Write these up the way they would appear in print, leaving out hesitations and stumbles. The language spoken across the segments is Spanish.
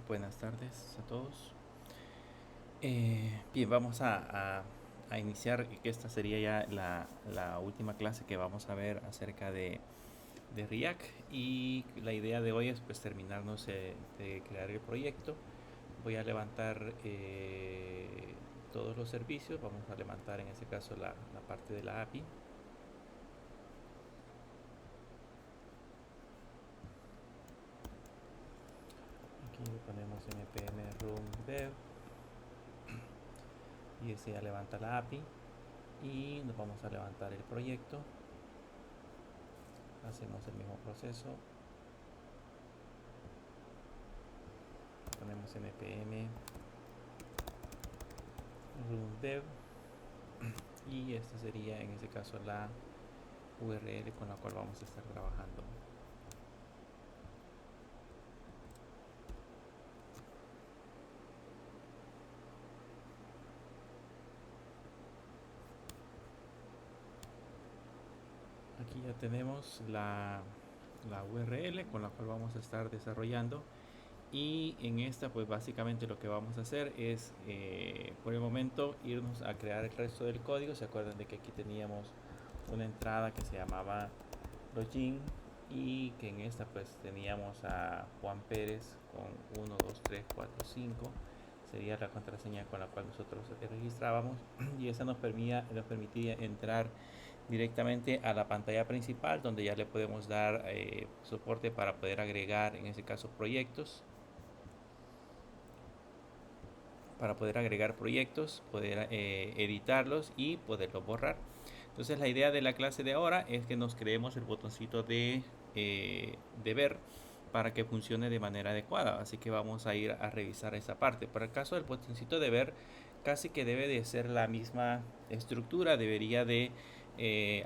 Buenas tardes a todos. Bien, vamos a iniciar, que esta sería ya la última clase que vamos a ver acerca de React, y la idea de hoy es pues terminarnos de crear el proyecto. Voy a levantar todos los servicios. Vamos a levantar en este caso la parte de la API. Aquí le ponemos npm run dev y ese ya levanta la API, y nos vamos a levantar el proyecto. Hacemos el mismo proceso, ponemos npm run dev y esta sería en este caso la URL con la cual vamos a estar trabajando. Aquí ya tenemos la URL con la cual vamos a estar desarrollando, y en esta pues básicamente lo que vamos a hacer es por el momento irnos a crear el resto del código. Se acuerdan de que aquí teníamos una entrada que se llamaba login, y que en esta pues teníamos a Juan Pérez con 1, 2, 3, 4, 5, sería la contraseña con la cual nosotros registrábamos, y esa nos permitía entrar directamente a la pantalla principal, donde ya le podemos dar soporte para poder agregar en ese caso proyectos, poder editarlos y poderlos borrar. Entonces la idea de la clase de ahora es que nos creemos el botoncito de ver para que funcione de manera adecuada. Así que vamos a ir a revisar esa parte. Para el caso del botoncito de ver, casi que debe de ser la misma estructura. Debería de,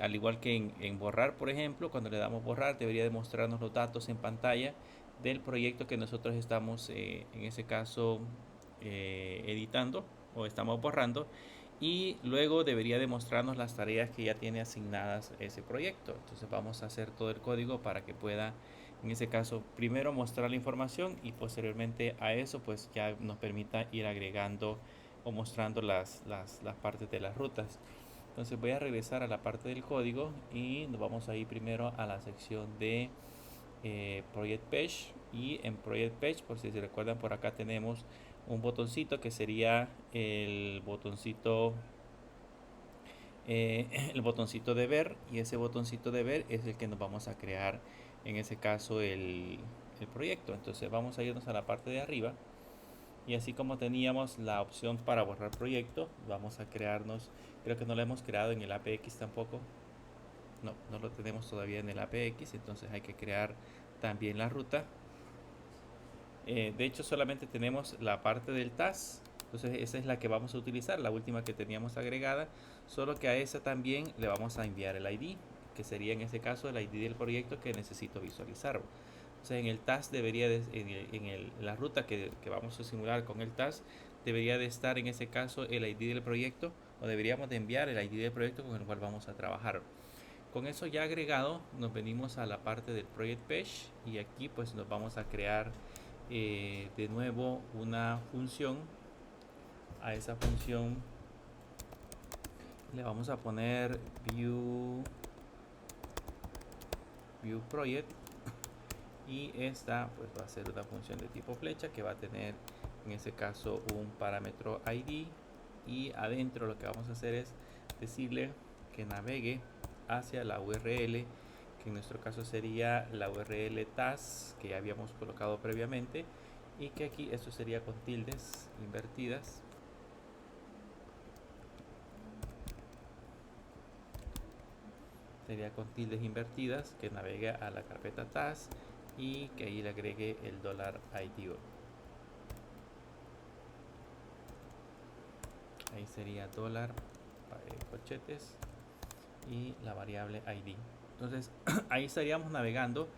al igual que en borrar, por ejemplo, cuando le damos borrar, debería de mostrarnos los datos en pantalla del proyecto que nosotros estamos, en ese caso, editando o estamos borrando, y luego debería demostrarnos las tareas que ya tiene asignadas ese proyecto. Entonces vamos a hacer todo el código para que pueda, en ese caso, primero mostrar la información, y posteriormente a eso pues ya nos permita ir agregando o mostrando las partes de las rutas. Entonces voy a regresar a la parte del código y nos vamos a ir primero a la sección de Project Page, y en Project Page, por si se recuerdan, por acá tenemos un botoncito que sería el botoncito el botoncito de ver, y ese botoncito de ver es el que nos vamos a crear en ese caso el proyecto. Entonces vamos a irnos a la parte de arriba, y así como teníamos la opción para borrar proyecto, vamos a crearnos, creo que no lo hemos creado en el APX tampoco. No lo tenemos todavía en el APX, entonces hay que crear también la ruta. De hecho solamente tenemos la parte del task, entonces esa es la que vamos a utilizar, la última que teníamos agregada, solo que a esa también le vamos a enviar el ID, que sería en ese caso el ID del proyecto que necesito visualizar. O sea, en el task debería de, la ruta que vamos a simular con el task, debería de estar en ese caso el ID del proyecto, o deberíamos de enviar el ID del proyecto con el cual vamos a trabajar. Con eso ya agregado, nos venimos a la parte del project page, y aquí pues nos vamos a crear de nuevo una función. A esa función le vamos a poner view project, y esta pues va a ser una función de tipo flecha que va a tener en ese caso un parámetro ID, y adentro lo que vamos a hacer es decirle que navegue hacia la URL, que en nuestro caso sería la URL task que ya habíamos colocado previamente, y que aquí esto sería con tildes invertidas. Sería con tildes invertidas, que navegue a la carpeta task y que ahí le agregue el $IDO. Ahí sería dólar corchetes y la variable ID. Entonces ahí estaríamos navegando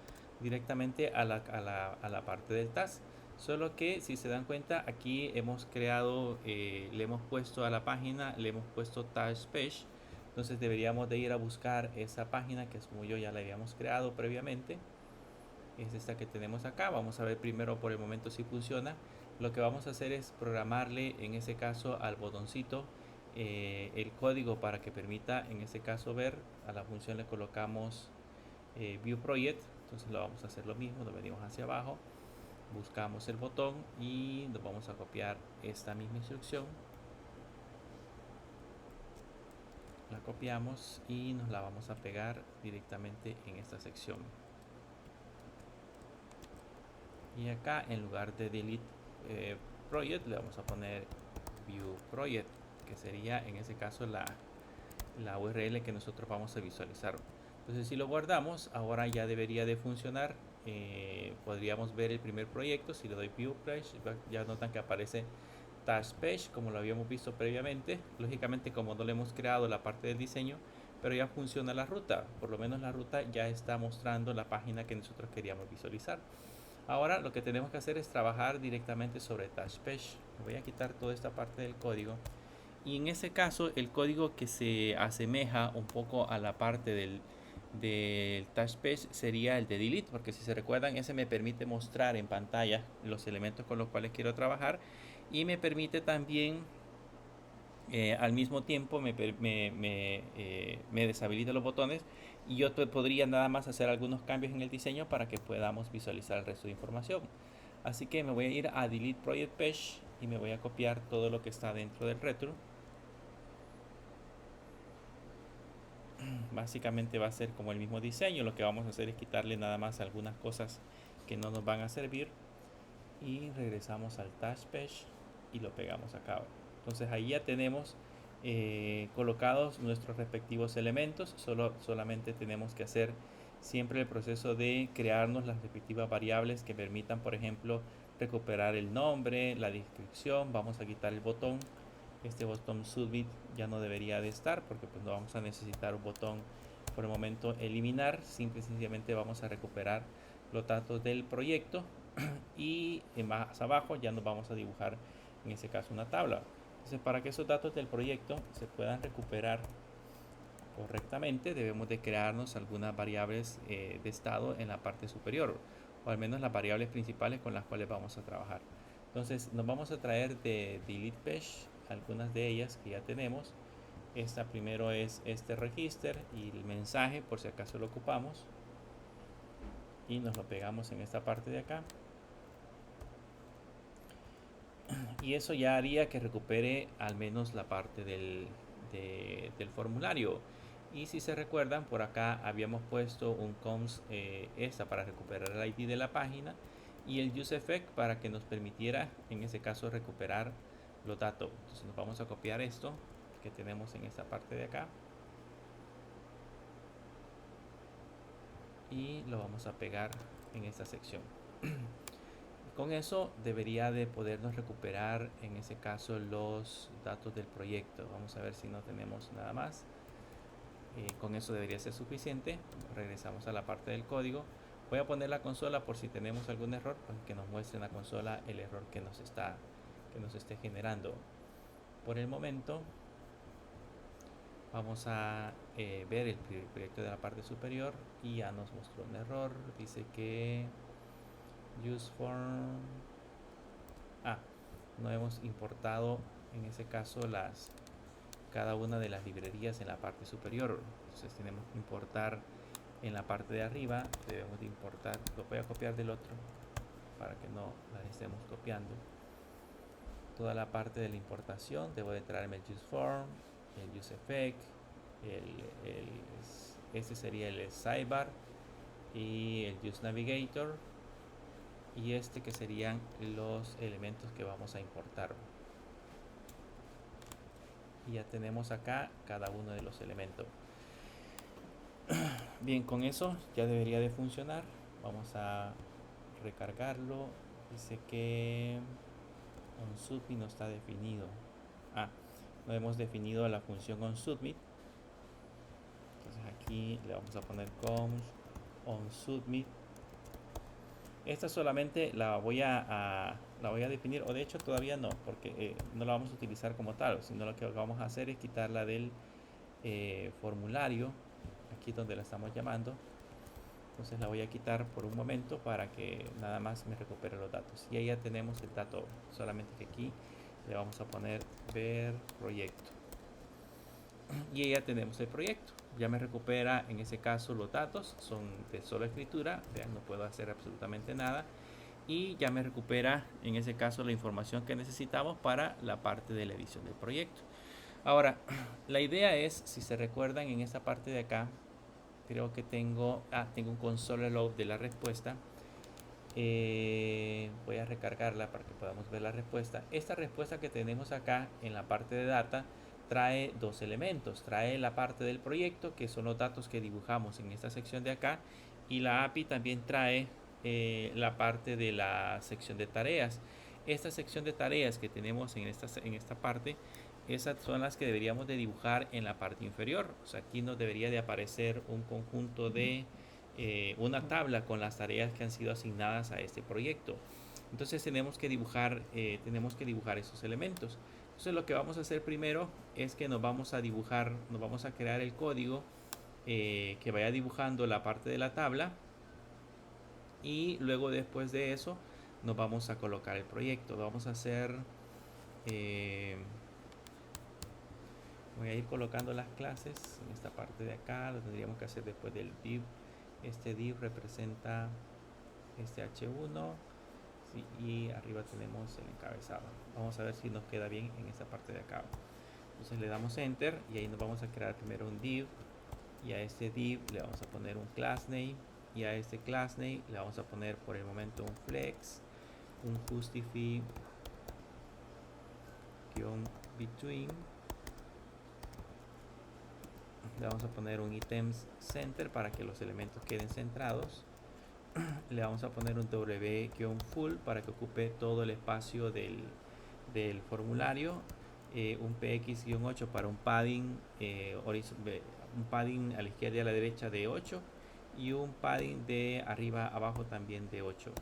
directamente a la parte del task. Solo que si se dan cuenta, aquí hemos creado, le hemos puesto a la página, le hemos puesto task page. Entonces deberíamos de ir a buscar esa página que, como yo ya la habíamos creado previamente, es esta que tenemos acá. Vamos a ver primero por el momento si funciona. Lo que vamos a hacer es programarle en ese caso al botoncito el código para que permita en ese caso ver. A la función le colocamos View Project. Entonces lo vamos a hacer lo mismo, lo venimos hacia abajo, buscamos el botón y nos vamos a copiar esta misma instrucción. La copiamos y nos la vamos a pegar directamente en esta sección. Y acá en lugar de Delete Project le vamos a poner View Project, que sería en ese caso la URL que nosotros vamos a visualizar. Entonces si lo guardamos, ahora ya debería de funcionar. Podríamos ver el primer proyecto. Si le doy View Page, ya notan que aparece Task Page como lo habíamos visto previamente. Lógicamente, como no le hemos creado la parte del diseño, pero ya funciona la ruta. Por lo menos la ruta ya está mostrando la página que nosotros queríamos visualizar. Ahora lo que tenemos que hacer es trabajar directamente sobre Task Page. Voy a quitar toda esta parte del código. Y en ese caso, el código que se asemeja un poco a la parte del Task Page sería el de Delete, porque si se recuerdan, ese me permite mostrar en pantalla los elementos con los cuales quiero trabajar y me permite también al mismo tiempo me deshabilita los botones y yo podría nada más hacer algunos cambios en el diseño para que podamos visualizar el resto de información. Así que me voy a ir a Delete Project Page y me voy a copiar todo lo que está dentro del retro. Básicamente va a ser como el mismo diseño. Lo que vamos a hacer es quitarle nada más algunas cosas que no nos van a servir y regresamos al Task Page y lo pegamos acá. Entonces ahí ya tenemos colocados nuestros respectivos elementos. Solamente tenemos que hacer siempre el proceso de crearnos las respectivas variables que permitan, por ejemplo, recuperar el nombre, la descripción. Vamos a quitar el botón. Este botón Submit ya no debería de estar porque pues no vamos a necesitar un botón por el momento eliminar. Simple y sencillamente vamos a recuperar los datos del proyecto y más abajo ya nos vamos a dibujar en este caso una tabla. Entonces, para que esos datos del proyecto se puedan recuperar correctamente, debemos de crearnos algunas variables de estado en la parte superior, o al menos las variables principales con las cuales vamos a trabajar. Entonces nos vamos a traer de Delete Page algunas de ellas que ya tenemos. Esta primero es este register y el mensaje por si acaso lo ocupamos y nos lo pegamos en esta parte de acá. Y eso ya haría que recupere al menos la parte del formulario. Y si se recuerdan, por acá habíamos puesto un cons esta para recuperar el ID de la página y el useEffect para que nos permitiera en ese caso recuperar los datos. Entonces nos vamos a copiar esto que tenemos en esta parte de acá y lo vamos a pegar en esta sección. Con eso debería de podernos recuperar en ese caso los datos del proyecto. Vamos a ver si no tenemos nada más. Con eso debería ser suficiente. Regresamos a la parte del código. Voy a poner la consola por si tenemos algún error, pues que nos muestre en la consola el error que nos esté generando. Por el momento vamos a ver el proyecto de la parte superior y ya nos mostró un error. Dice que useform no hemos importado en ese caso cada una de las librerías en la parte superior. Entonces tenemos que importar en la parte de arriba. Debemos de importar, lo voy a copiar del otro para que no las estemos copiando. Toda la parte de la importación debo de traerme el useform, el useEffect, este sería el sidebar y el useNavigator y este que serían los elementos que vamos a importar. Y ya tenemos acá cada uno de los elementos. Bien, con eso ya debería de funcionar. Vamos a recargarlo. Dice que onSubmit no está definido. No hemos definido la función onSubmit. Entonces aquí le vamos a poner const onSubmit. Esta solamente la voy a definir, o de hecho todavía no, porque no la vamos a utilizar como tal, sino lo que vamos a hacer es quitarla del formulario, aquí donde la estamos llamando. Entonces la voy a quitar por un momento para que nada más me recupere los datos. Y ahí ya tenemos el dato, solamente que aquí le vamos a poner ver proyecto. Y ahí ya tenemos el proyecto. Ya me recupera en ese caso los datos, son de solo escritura, vean, no puedo hacer absolutamente nada. Y ya me recupera en ese caso la información que necesitamos para la parte de la edición del proyecto. Ahora, la idea es, si se recuerdan en esta parte de acá, creo que tengo un console log de la respuesta. Voy a recargarla para que podamos ver la respuesta. Esta respuesta que tenemos acá en la parte de data trae dos elementos. Trae la parte del proyecto, que son los datos que dibujamos en esta sección de acá, y la API también trae la parte de la sección de tareas. Esta sección de tareas que tenemos en esta parte, esas son las que deberíamos de dibujar en la parte inferior. O sea, aquí nos debería de aparecer un conjunto de una tabla con las tareas que han sido asignadas a este proyecto. Entonces tenemos que dibujar esos elementos. Entonces lo que vamos a hacer primero es que nos vamos a crear el código que vaya dibujando la parte de la tabla, y luego después de eso nos vamos a colocar el proyecto. Vamos a hacer voy a ir colocando las clases en esta parte de acá. Lo tendríamos que hacer después del div. Este div representa este h1, sí, y arriba tenemos el encabezado. Vamos a ver si nos queda bien en esta parte de acá. Entonces le damos enter y ahí nos vamos a crear primero un div, y a este div le vamos a poner un class name, y a este class name le vamos a poner por el momento un flex, un justify between, le vamos a poner un items center para que los elementos queden centrados, le vamos a poner un w-full para que ocupe todo el espacio del formulario, un px-8 para un padding a la izquierda y a la derecha de 8, y un padding de arriba a abajo también de 8.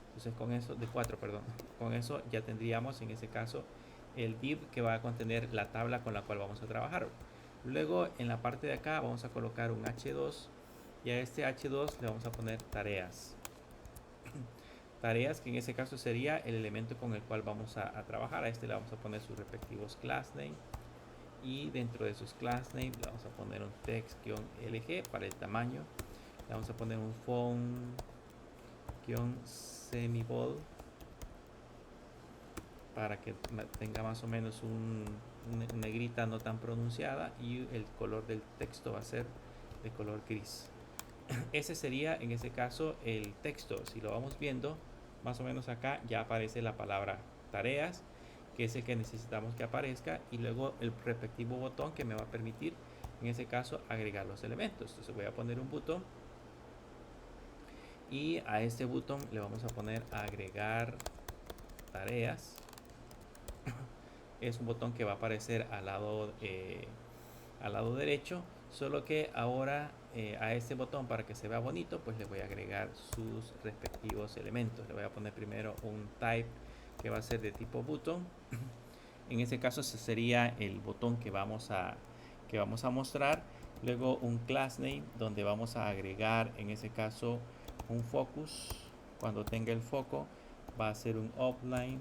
Entonces con eso, de 4, perdón, con eso ya tendríamos en ese caso el div que va a contener la tabla con la cual vamos a trabajar. Luego en la parte de acá vamos a colocar un h2, y a este h2 le vamos a poner tareas. Tareas, que en ese caso sería el elemento con el cual vamos a trabajar. A este le vamos a poner sus respectivos class name, y dentro de sus class name le vamos a poner un text-lg para el tamaño. Le vamos a poner un font-semibold para que tenga más o menos una negrita no tan pronunciada, y el color del texto va a ser de color gris. Ese sería en ese caso el texto. Si lo vamos viendo, más o menos acá ya aparece la palabra tareas, que es el que necesitamos que aparezca, y luego el respectivo botón que me va a permitir en ese caso agregar los elementos. Entonces voy a poner un botón, y a este botón le vamos a poner agregar tareas. Es un botón que va a aparecer al lado derecho, solo que ahora a este botón, para que se vea bonito, pues le voy a agregar sus respectivos elementos. Le voy a poner primero un type que va a ser de tipo button. En este caso ese sería el botón que vamos a mostrar. Luego un class name donde vamos a agregar en ese caso un focus. Cuando tenga el foco va a ser un offline.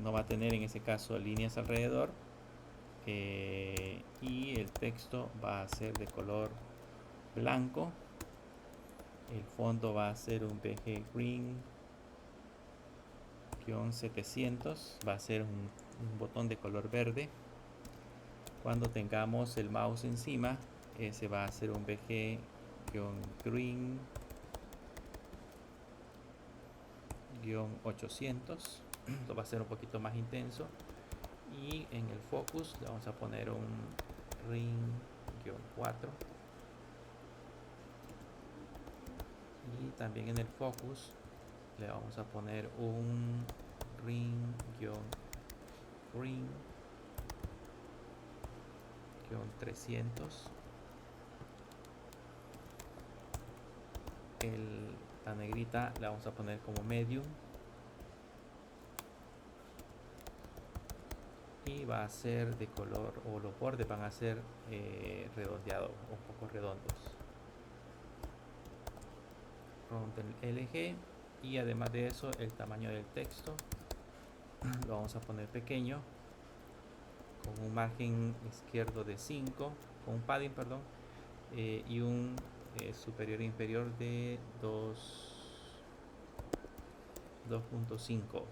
No va a tener en ese caso líneas alrededor, y el texto va a ser de color blanco. El fondo va a ser un BG Green-700, va a ser un botón de color verde. Cuando tengamos el mouse encima, ese va a ser un BG-Green-800. Esto va a ser un poquito más intenso. Y en el focus le vamos a poner un ring-4, y también en el focus le vamos a poner un ring-300. La negrita la vamos a poner como medium, y va a ser de color, o los bordes van a ser redondeados, un poco redondos. LG, y además de eso el tamaño del texto lo vamos a poner pequeño, con un margen izquierdo de 5, con un padding, perdón, y un superior e inferior de 2.5,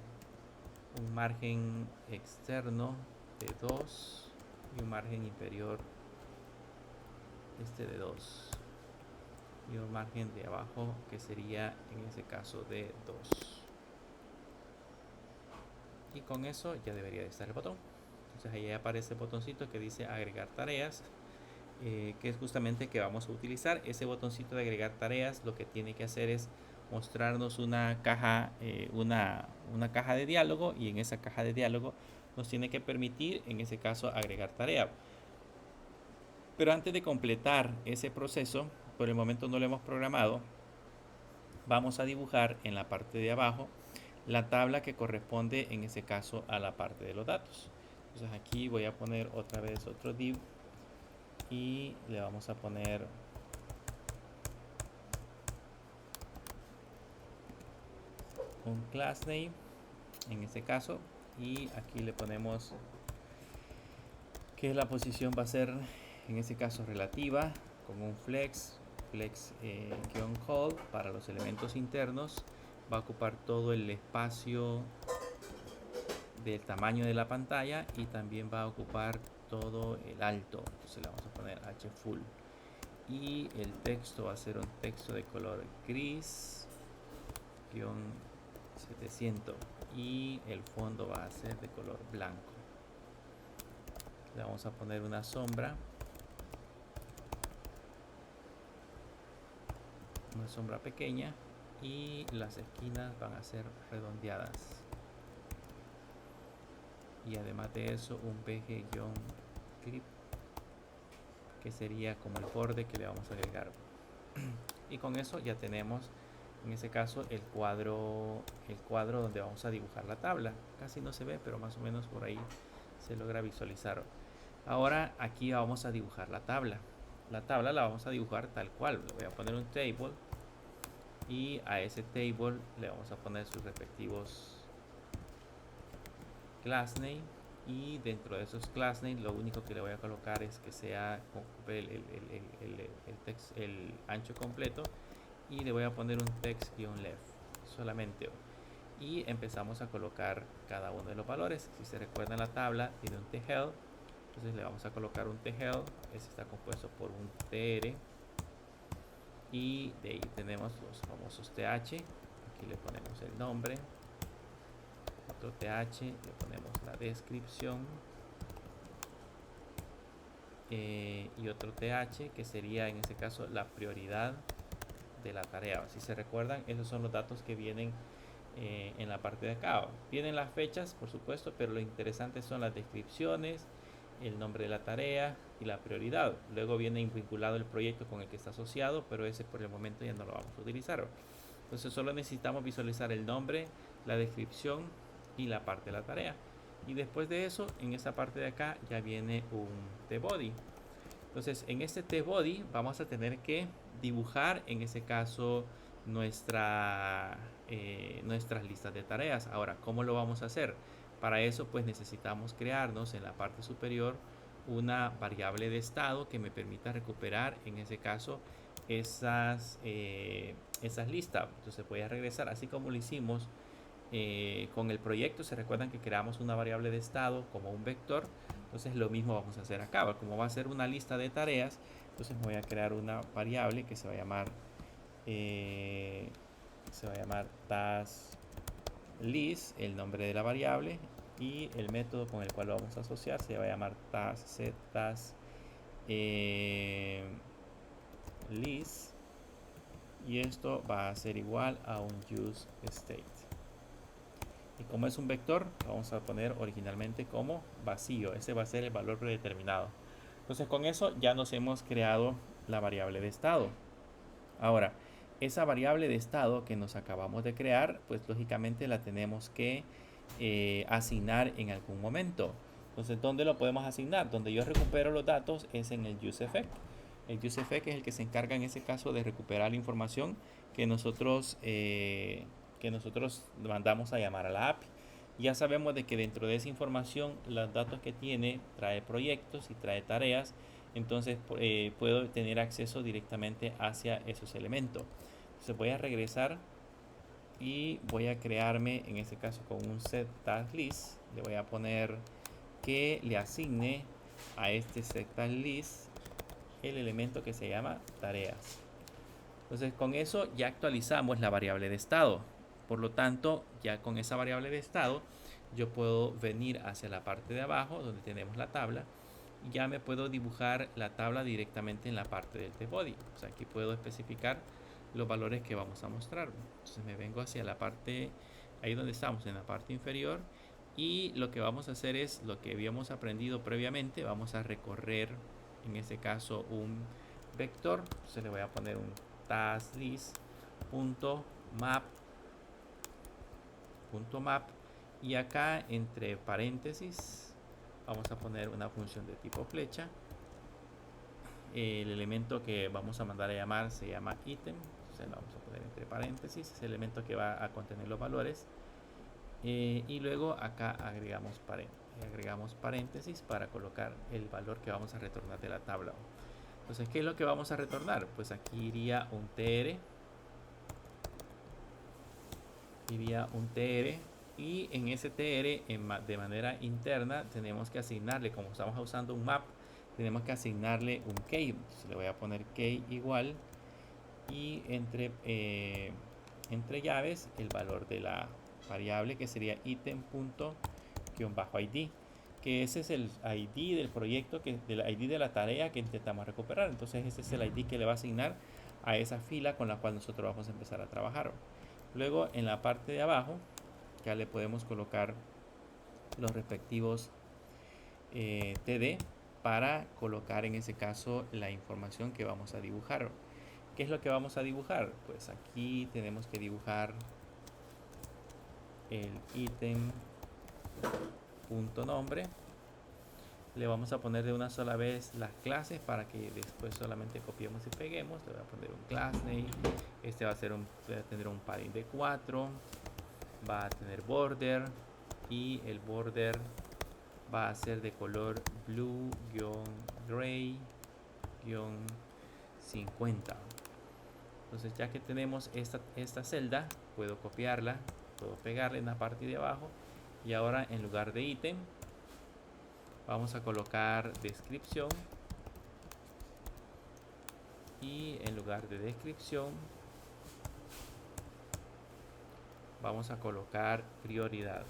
un margen externo de 2 y un margen inferior de 2 y un margen de abajo que sería en ese caso de 2. Y con eso ya debería de estar el botón. Entonces ahí aparece el botoncito que dice agregar tareas, que es justamente que vamos a utilizar. Ese botoncito de agregar tareas lo que tiene que hacer es mostrarnos una caja, una caja de diálogo, y en esa caja de diálogo nos tiene que permitir en ese caso agregar tarea. Pero antes de completar ese proceso, por el momento no lo hemos programado, vamos a dibujar en la parte de abajo la tabla que corresponde en ese caso a la parte de los datos. Entonces aquí voy a poner otra vez otro div y le vamos a poner un class name en este caso, y aquí le ponemos que la posición va a ser en este caso relativa, con un flex-hold para los elementos internos. Va a ocupar todo el espacio del tamaño de la pantalla y también va a ocupar todo el alto. Entonces le vamos a poner h full, y el texto va a ser un texto de color gris 700, y el fondo va a ser de color blanco. Le vamos a poner una sombra pequeña, y las esquinas van a ser redondeadas, y además de eso un VG-clip que sería como el borde que le vamos a agregar. Y con eso ya tenemos en ese caso el cuadro donde vamos a dibujar la tabla. Casi no se ve, pero más o menos por ahí se logra visualizar. Ahora aquí vamos a dibujar la tabla. La tabla la vamos a dibujar tal cual. Le voy a poner un table, y a ese table le vamos a poner sus respectivos class name, y dentro de esos class name lo único que le voy a colocar es que sea el ancho completo, y le voy a poner un text-left solamente, y empezamos a colocar cada uno de los valores. Si se recuerdan, la tabla tiene un tHealth, entonces le vamos a colocar un tHealth. Este está compuesto por un tr, y de ahí tenemos los famosos th. Aquí le ponemos el nombre, otro th, le ponemos la descripción, y otro th que sería en este caso la prioridad de la tarea. Si se recuerdan, esos son los datos que vienen en la parte de acá. Vienen las fechas, por supuesto, pero lo interesante son las descripciones, el nombre de la tarea y la prioridad. Luego viene vinculado el proyecto con el que está asociado, pero ese por el momento ya no lo vamos a utilizar. Entonces solo necesitamos visualizar el nombre, la descripción y la parte de la tarea. Y después de eso, en esa parte de acá ya viene un tBody. Entonces en este tBody vamos a tener que dibujar en ese caso nuestras listas de tareas. Ahora, ¿cómo lo vamos a hacer? Para eso pues necesitamos crearnos en la parte superior una variable de estado que me permita recuperar en ese caso esas listas. Entonces voy a regresar así como lo hicimos con el proyecto. Se recuerdan que creamos una variable de estado como un vector. Entonces lo mismo vamos a hacer acá. Como va a ser una lista de tareas, entonces voy a crear una variable que se va a llamar task list, el nombre de la variable, y el método con el cual lo vamos a asociar se va a llamar task list, y esto va a ser igual a un use state. Y como es un vector, vamos a poner originalmente como vacío. Ese va a ser el valor predeterminado. Entonces con eso ya nos hemos creado la variable de estado. Ahora, esa variable de estado que nos acabamos de crear, pues lógicamente la tenemos que asignar en algún momento. Entonces, ¿dónde lo podemos asignar? Donde yo recupero los datos es en el useEffect. El useEffect es el que se encarga en ese caso de recuperar la información que nosotros mandamos a llamar a la API. Ya sabemos de que dentro de esa información, los datos que tiene trae proyectos y trae tareas. Entonces puedo tener acceso directamente hacia esos elementos. Entonces voy a regresar y voy a crearme en este caso con un set task list. Le voy a poner que le asigne a este set task list el elemento que se llama tareas. Entonces con eso ya actualizamos la variable de estado. Por lo tanto, ya con esa variable de estado yo puedo venir hacia la parte de abajo donde tenemos la tabla y ya me puedo dibujar la tabla directamente en la parte del tbody. O sea, aquí puedo especificar los valores que vamos a mostrar. Entonces me vengo hacia la parte, ahí donde estamos, en la parte inferior, y lo que vamos a hacer es lo que habíamos aprendido previamente. Vamos a recorrer en este caso un vector. Entonces le voy a poner un taskList.map y acá entre paréntesis vamos a poner una función de tipo flecha. El elemento que vamos a mandar a llamar se llama item. Entonces lo vamos a poner entre paréntesis, es el elemento que va a contener los valores. Y luego acá agregamos paréntesis para colocar el valor que vamos a retornar de la tabla. Entonces, ¿qué es lo que vamos a retornar? Pues aquí iría un tr, y en ese tr de manera interna tenemos que asignarle, como estamos usando un map, tenemos que asignarle un key. Entonces, le voy a poner key igual y entre llaves el valor de la variable que sería item.id, que ese es el ID del proyecto, del ID de la tarea que intentamos recuperar. Entonces ese es el ID que le va a asignar a esa fila con la cual nosotros vamos a empezar a trabajar. Luego en la parte de abajo ya le podemos colocar los respectivos TD para colocar en ese caso la información que vamos a dibujar. ¿Qué es lo que vamos a dibujar? Pues aquí tenemos que dibujar el ítem.nombre. Le vamos a poner de una sola vez las clases para que después solamente copiemos y peguemos. Le voy a poner un class name. Este va a tener un padding de 4. Va a tener border. Y el border va a ser de color blue-gray-50. Entonces ya que tenemos esta celda, puedo copiarla, puedo pegarla en la parte de abajo. Y ahora en lugar de ítem vamos a colocar descripción, y en lugar de descripción vamos a colocar prioridad,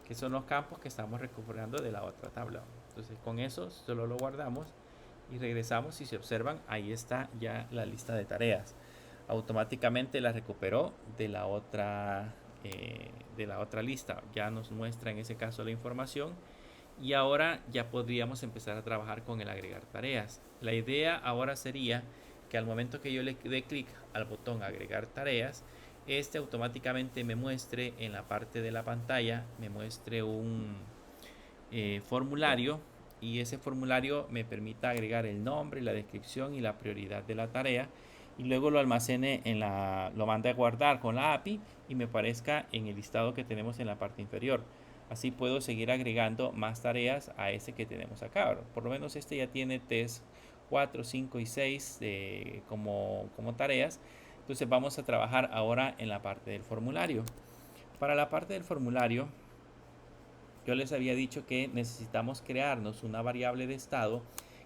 que son los campos que estamos recuperando de la otra tabla. Entonces con eso solo lo guardamos y regresamos. Si se observan, ahí está ya la lista de tareas. Automáticamente la recuperó de la otra lista. Ya nos muestra en ese caso la información y ahora ya podríamos empezar a trabajar con el agregar tareas. La idea ahora sería que al momento que yo le dé clic al botón agregar tareas, este automáticamente me muestre en la parte de la pantalla, me muestre un formulario, y ese formulario me permita agregar el nombre, la descripción y la prioridad de la tarea, y luego lo almacene lo mande a guardar con la API y me aparezca en el listado que tenemos en la parte inferior. Así puedo seguir agregando más tareas a ese que tenemos acá. Por lo menos este ya tiene test 4, 5 y 6 como tareas. Entonces vamos a trabajar ahora en la parte del formulario. Para la parte del formulario, yo les había dicho que necesitamos crearnos una variable de estado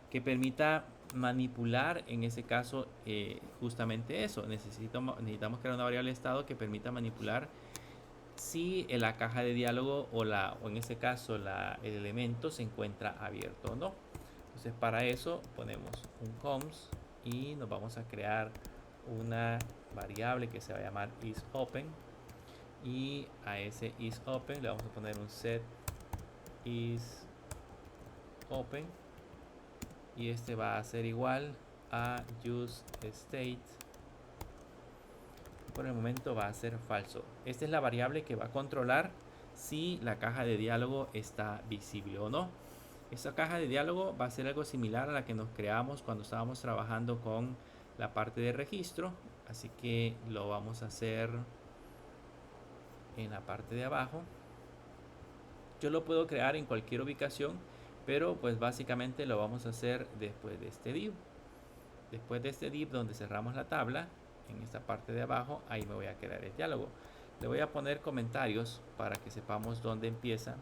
que permita manipular, en ese caso, justamente eso. Necesitamos crear una variable de estado que permita manipular si en la caja de diálogo o en ese caso el elemento se encuentra abierto o no. Entonces para eso ponemos un const y nos vamos a crear una variable que se va a llamar isOpen, y a ese isOpen le vamos a poner un set isOpen, y este va a ser igual a useState. Por el momento va a ser falso. Esta es la variable que va a controlar si la caja de diálogo está visible o no. Esta caja de diálogo va a ser algo similar a la que nos creamos cuando estábamos trabajando con la parte de registro, así que lo vamos a hacer en la parte de abajo. Yo lo puedo crear en cualquier ubicación, pero pues básicamente lo vamos a hacer después de este div. Después de este div donde cerramos la tabla, en esta parte de abajo, ahí me voy a crear el diálogo. Le voy a poner comentarios para que sepamos dónde empieza.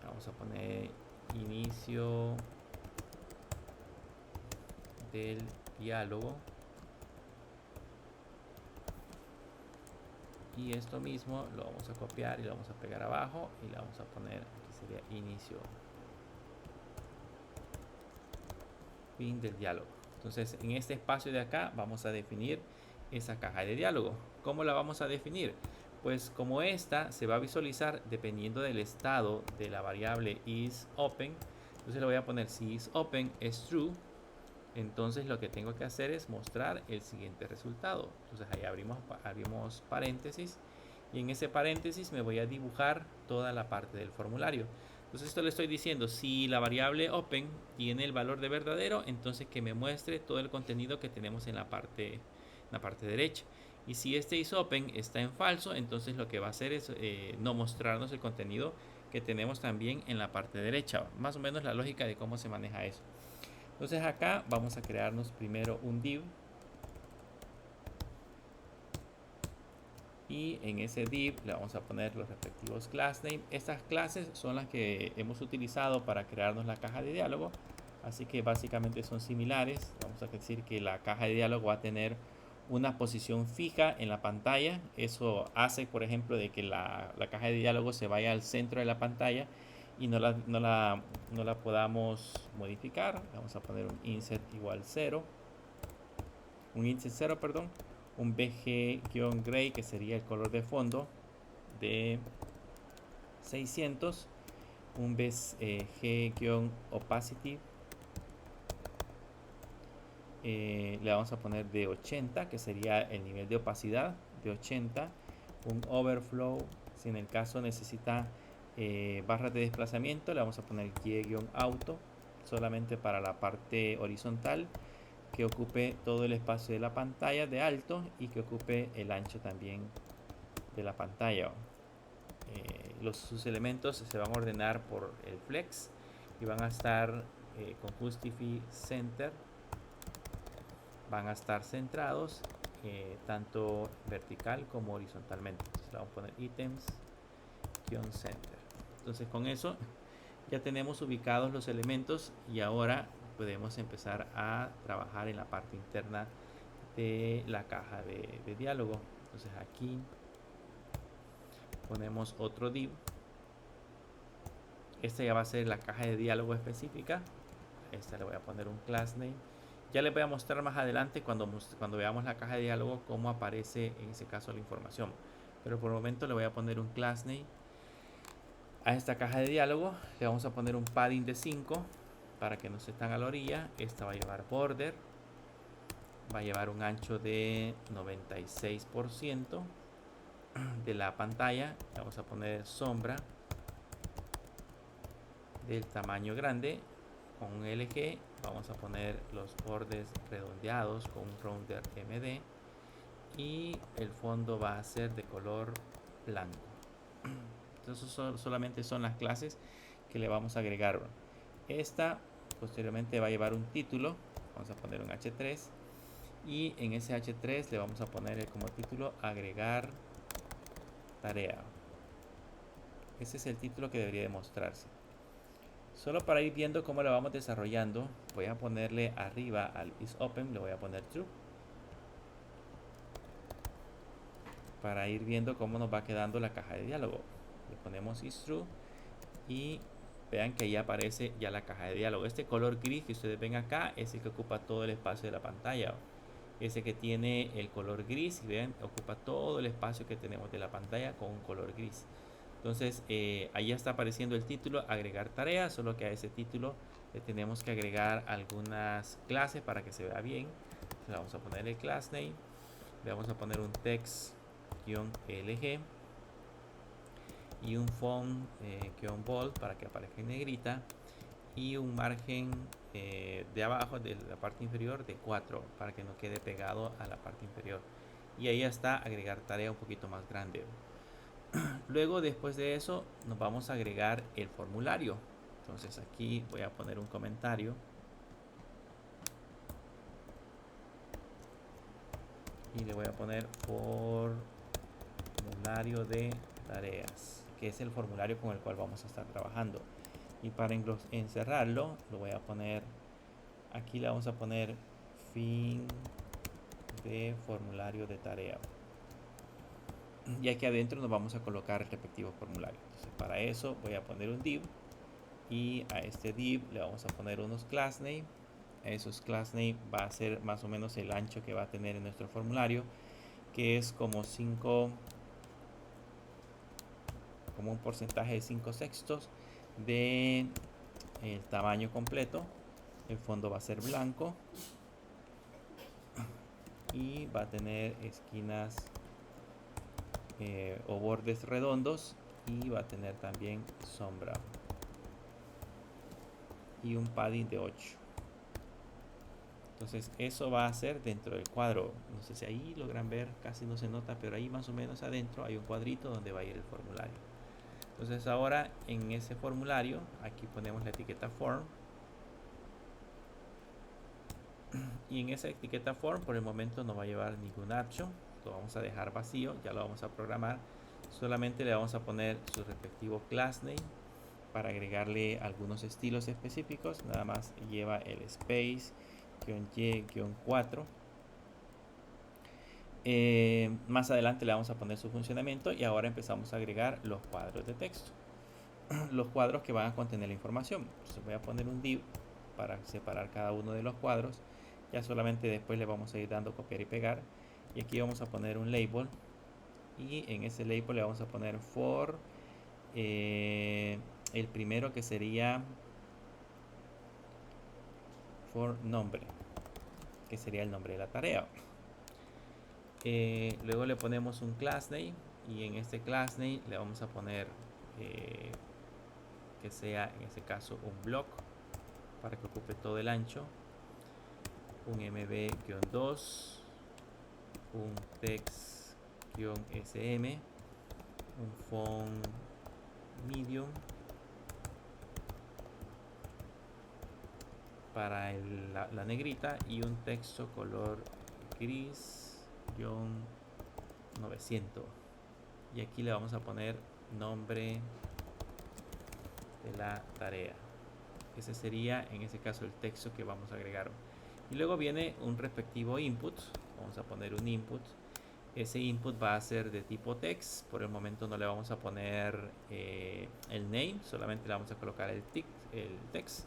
Vamos a poner inicio del diálogo. Y esto mismo lo vamos a copiar y lo vamos a pegar abajo y le vamos a poner, aquí sería inicio, fin del diálogo. Entonces en este espacio de acá vamos a definir esa caja de diálogo. ¿Cómo la vamos a definir? Pues como esta se va a visualizar dependiendo del estado de la variable isOpen, entonces le voy a poner si isOpen es true, entonces lo que tengo que hacer es mostrar el siguiente resultado. Entonces ahí abrimos paréntesis y en ese paréntesis me voy a dibujar toda la parte del formulario. Entonces esto le estoy diciendo, si la variable open tiene el valor de verdadero, entonces que me muestre todo el contenido que tenemos en la parte derecha. Y si este isOpen está en falso, entonces lo que va a hacer es no mostrarnos el contenido que tenemos también en la parte derecha. Más o menos la lógica de cómo se maneja eso. Entonces acá vamos a crearnos primero un div. Y en ese div le vamos a poner los respectivos class name. Estas clases son las que hemos utilizado para crearnos la caja de diálogo. Así que básicamente son similares. Vamos a decir que la caja de diálogo va a tener una posición fija en la pantalla. Eso hace, por ejemplo, de que la caja de diálogo se vaya al centro de la pantalla y no la podamos modificar. Vamos a poner un insert igual 0. Un insert 0, perdón. Un BG-gray, que sería el color de fondo de 600. Un BG-opacity. Le vamos a poner de 80, que sería el nivel de opacidad de 80. Un overflow, si en el caso necesita barras de desplazamiento, le vamos a poner y-auto solamente para la parte horizontal, que ocupe todo el espacio de la pantalla de alto y que ocupe el ancho también de la pantalla. Sus elementos se van a ordenar por el flex y van a estar con Justify Center, van a estar centrados tanto vertical como horizontalmente. Entonces le vamos a poner items-center. Entonces con eso ya tenemos ubicados los elementos y ahora podemos empezar a trabajar en la parte interna de la caja de diálogo. Entonces aquí ponemos otro div. Esta ya va a ser la caja de diálogo específica. Esta le voy a poner un class name. Ya les voy a mostrar más adelante cuando veamos la caja de diálogo cómo aparece en ese caso la información. Pero por el momento le voy a poner un class name a esta caja de diálogo. Le vamos a poner un padding de 5 para que no se estén a la orilla. Esta va a llevar border, va a llevar un ancho de 96% de la pantalla. Le vamos a poner sombra del tamaño grande con un LG. Vamos a poner los bordes redondeados con un rounder MD y el fondo va a ser de color blanco. Entonces solamente son las clases que le vamos a agregar. Esta posteriormente va a llevar un título. Vamos a poner un H3 y en ese H3 le vamos a poner como título agregar tarea. Ese es el título que debería de mostrarse. Solo para ir viendo cómo lo vamos desarrollando, voy a ponerle arriba al isOpen, le voy a poner true, para ir viendo cómo nos va quedando la caja de diálogo. Le ponemos isTrue y vean que ahí aparece ya la caja de diálogo. Este color gris que ustedes ven acá es el que ocupa todo el espacio de la pantalla. Ese que tiene el color gris, y ven, ocupa todo el espacio que tenemos de la pantalla con un color gris. Entonces ahí ya está apareciendo el título agregar tarea, solo que a ese título le tenemos que agregar algunas clases para que se vea bien. Entonces vamos a poner el class name, le vamos a poner un text-lg y un font bold para que aparezca en negrita, y un margen de abajo de la parte inferior de 4 para que no quede pegado a la parte inferior. Y ahí está agregar tarea un poquito más grande. Luego, después de eso, nos vamos a agregar el formulario. Entonces aquí voy a poner un comentario y le voy a poner formulario de tareas, que es el formulario con el cual vamos a estar trabajando. Y para encerrarlo, lo voy a poner aquí, le vamos a poner fin de formulario de tarea. Y aquí adentro nos vamos a colocar el respectivo formulario. Entonces, para eso voy a poner un div, y a este div le vamos a poner unos class name. Esos class name va a ser más o menos el ancho que va a tener en nuestro formulario, que es como un porcentaje de 5/6 de el tamaño completo. El fondo va a ser blanco y va a tener esquinas o bordes redondos, y va a tener también sombra y un padding de 8. Entonces eso va a ser dentro del cuadro. No sé si ahí logran ver, casi no se nota, pero ahí más o menos adentro hay un cuadrito donde va a ir el formulario. Entonces ahora en ese formulario, aquí ponemos la etiqueta form, y en esa etiqueta form por el momento no va a llevar ningún action, lo vamos a dejar vacío, ya lo vamos a programar. Solamente le vamos a poner su respectivo class name para agregarle algunos estilos específicos. Nada más lleva el space -y-4. Más adelante le vamos a poner su funcionamiento, y ahora empezamos a agregar los cuadros de texto. Los cuadros que van a contener la información. Entonces voy a poner un div para separar cada uno de los cuadros. Ya solamente después le vamos a ir dando copiar y pegar. Y aquí vamos a poner un label, y en ese label le vamos a poner for el primero, que sería for nombre, que sería el nombre de la tarea. Luego le ponemos un class name, y en este class name le vamos a poner que sea en este caso un block para que ocupe todo el ancho, un mb-2, un text-sm, un font medium para la negrita, y un texto color gris-900. Y aquí le vamos a poner nombre de la tarea. Ese sería en ese caso el texto que vamos a agregar. Y luego viene un respectivo input. Vamos a poner un input. Ese input va a ser de tipo text. Por el momento no le vamos a poner el name, solamente le vamos a colocar el text.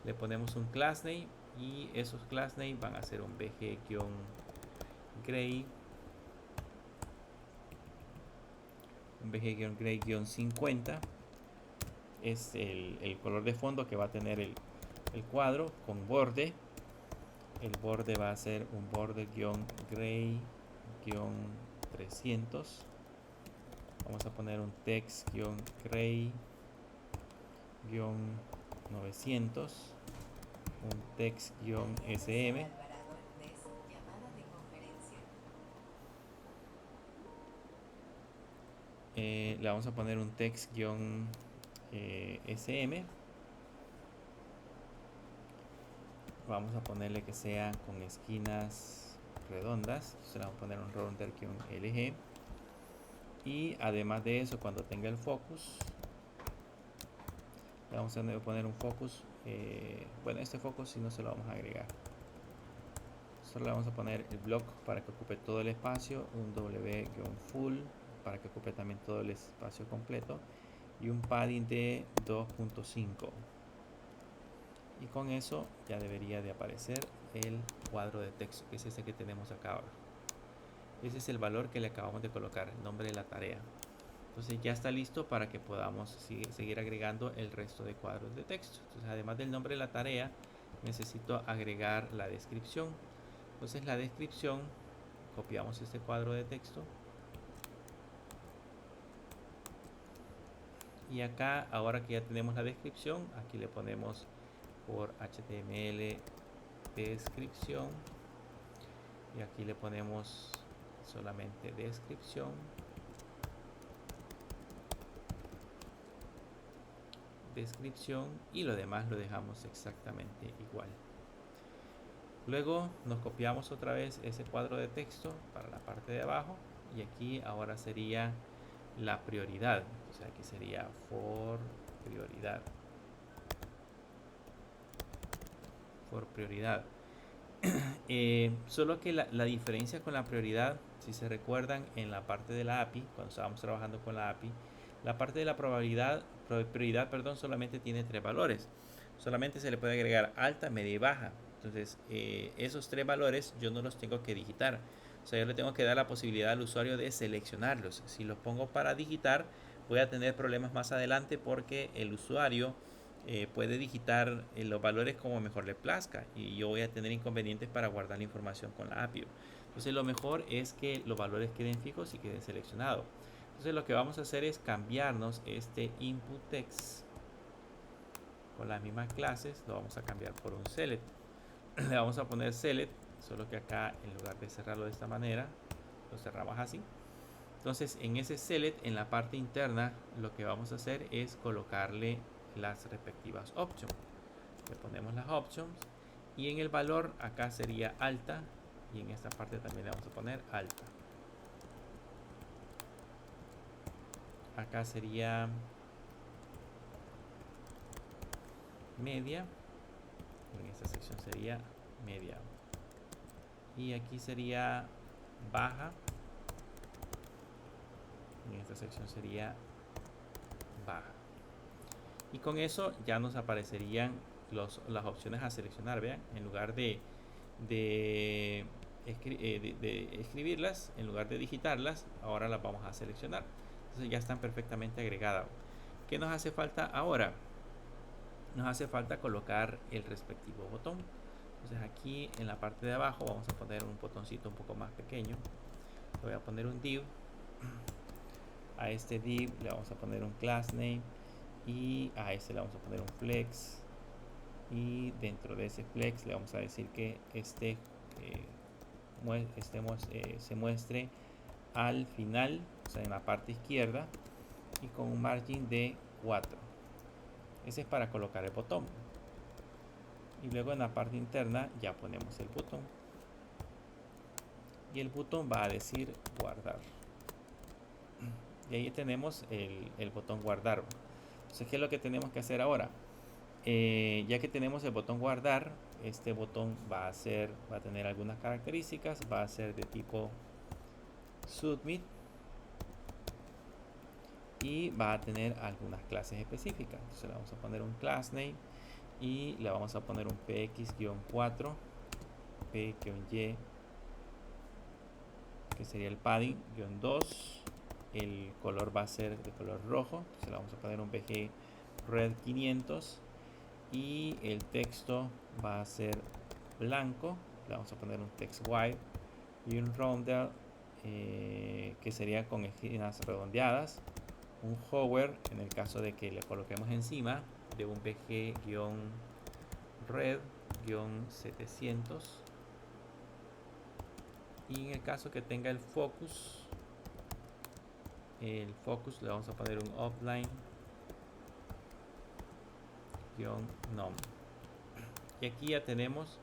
Le ponemos un class name, y esos class name van a ser un bg-gray, un bg-gray-50. Es el color de fondo que va a tener el cuadro con borde. El borde va a ser un borde-gray-300. Vamos a poner un text-gray-900, un text-sm. Le vamos a poner un text-sm. Vamos a ponerle que sea con esquinas redondas. Entonces le vamos a poner un rounder-lg. Y además de eso, cuando tenga el focus, le vamos a poner un focus. Bueno, este focus si no se lo vamos a agregar. Solo le vamos a poner el block para que ocupe todo el espacio, un w-full para que ocupe también todo el espacio completo, y un padding de 2.5. Y con eso ya debería de aparecer el cuadro de texto, que es ese que tenemos acá ahora. Ese es el valor que le acabamos de colocar, el nombre de la tarea. Entonces ya está listo para que podamos seguir agregando el resto de cuadros de texto. Entonces, además del nombre de la tarea, necesito agregar la descripción. Entonces la descripción, copiamos este cuadro de texto Y acá, ahora que ya tenemos la descripción, aquí le ponemos por HTML descripción. Y aquí le ponemos solamente descripción. Descripción y lo demás lo dejamos exactamente igual. Luego nos copiamos otra vez ese cuadro de texto para la parte de abajo y aquí ahora sería la prioridad. O sea, aquí sería for prioridad. For prioridad. Solo que la diferencia con la prioridad, si se recuerdan en la parte de la API, cuando estábamos trabajando con la API, la parte de la prioridad, perdón, solamente tiene 3 valores. Solamente se le puede agregar alta, media y baja. Entonces, esos 3 valores yo no los tengo que digitar. O sea, yo le tengo que dar la posibilidad al usuario de seleccionarlos. Si los pongo para digitar, voy a tener problemas más adelante porque el usuario puede digitar los valores como mejor le plazca y yo voy a tener inconvenientes para guardar la información con la API. Entonces lo mejor es que los valores queden fijos y queden seleccionados. Entonces lo que vamos a hacer es cambiarnos este input text con las mismas clases, lo vamos a cambiar por un select. Le vamos a poner select, solo que acá en lugar de cerrarlo de esta manera, lo cerramos así. Entonces en ese select, en la parte interna, lo que vamos a hacer es colocarle las respectivas options. Le ponemos las options y en el valor acá sería alta y en esta parte también le vamos a poner alta. Acá sería media, en esta sección sería media y aquí sería baja, en esta sección sería baja. Y con eso ya nos aparecerían las opciones a seleccionar. Vean, en lugar de escribirlas, en lugar de digitarlas, ahora las vamos a seleccionar. Entonces ya están perfectamente agregadas. ¿Qué nos hace falta ahora? Nos hace falta colocar el respectivo botón. Entonces aquí en la parte de abajo vamos a poner un botoncito un poco más pequeño. Le voy a poner un div. A este div le vamos a poner un class name y a este le vamos a poner un flex y dentro de ese flex le vamos a decir que se muestre al final, o sea en la parte izquierda y con un margin de 4. Ese es para colocar el botón y luego en la parte interna ya ponemos el botón y el botón va a decir guardar y ahí tenemos el botón guardar. Entonces, ¿qué es lo que tenemos que hacer ahora? Ya que tenemos el botón guardar, este botón va a tener algunas características, va a ser de tipo submit y va a tener algunas clases específicas. Entonces le vamos a poner un class name y le vamos a poner un px-4, p-y, que sería el padding-2. El color va a ser de color rojo, entonces le vamos a poner un bg red 500 y el texto va a ser blanco, le vamos a poner un text white y un rounder que sería con esquinas redondeadas, un hover en el caso de que le coloquemos encima de un bg-red-700 y en el caso que tenga el focus le vamos a poner un offline -nom y aquí ya tenemos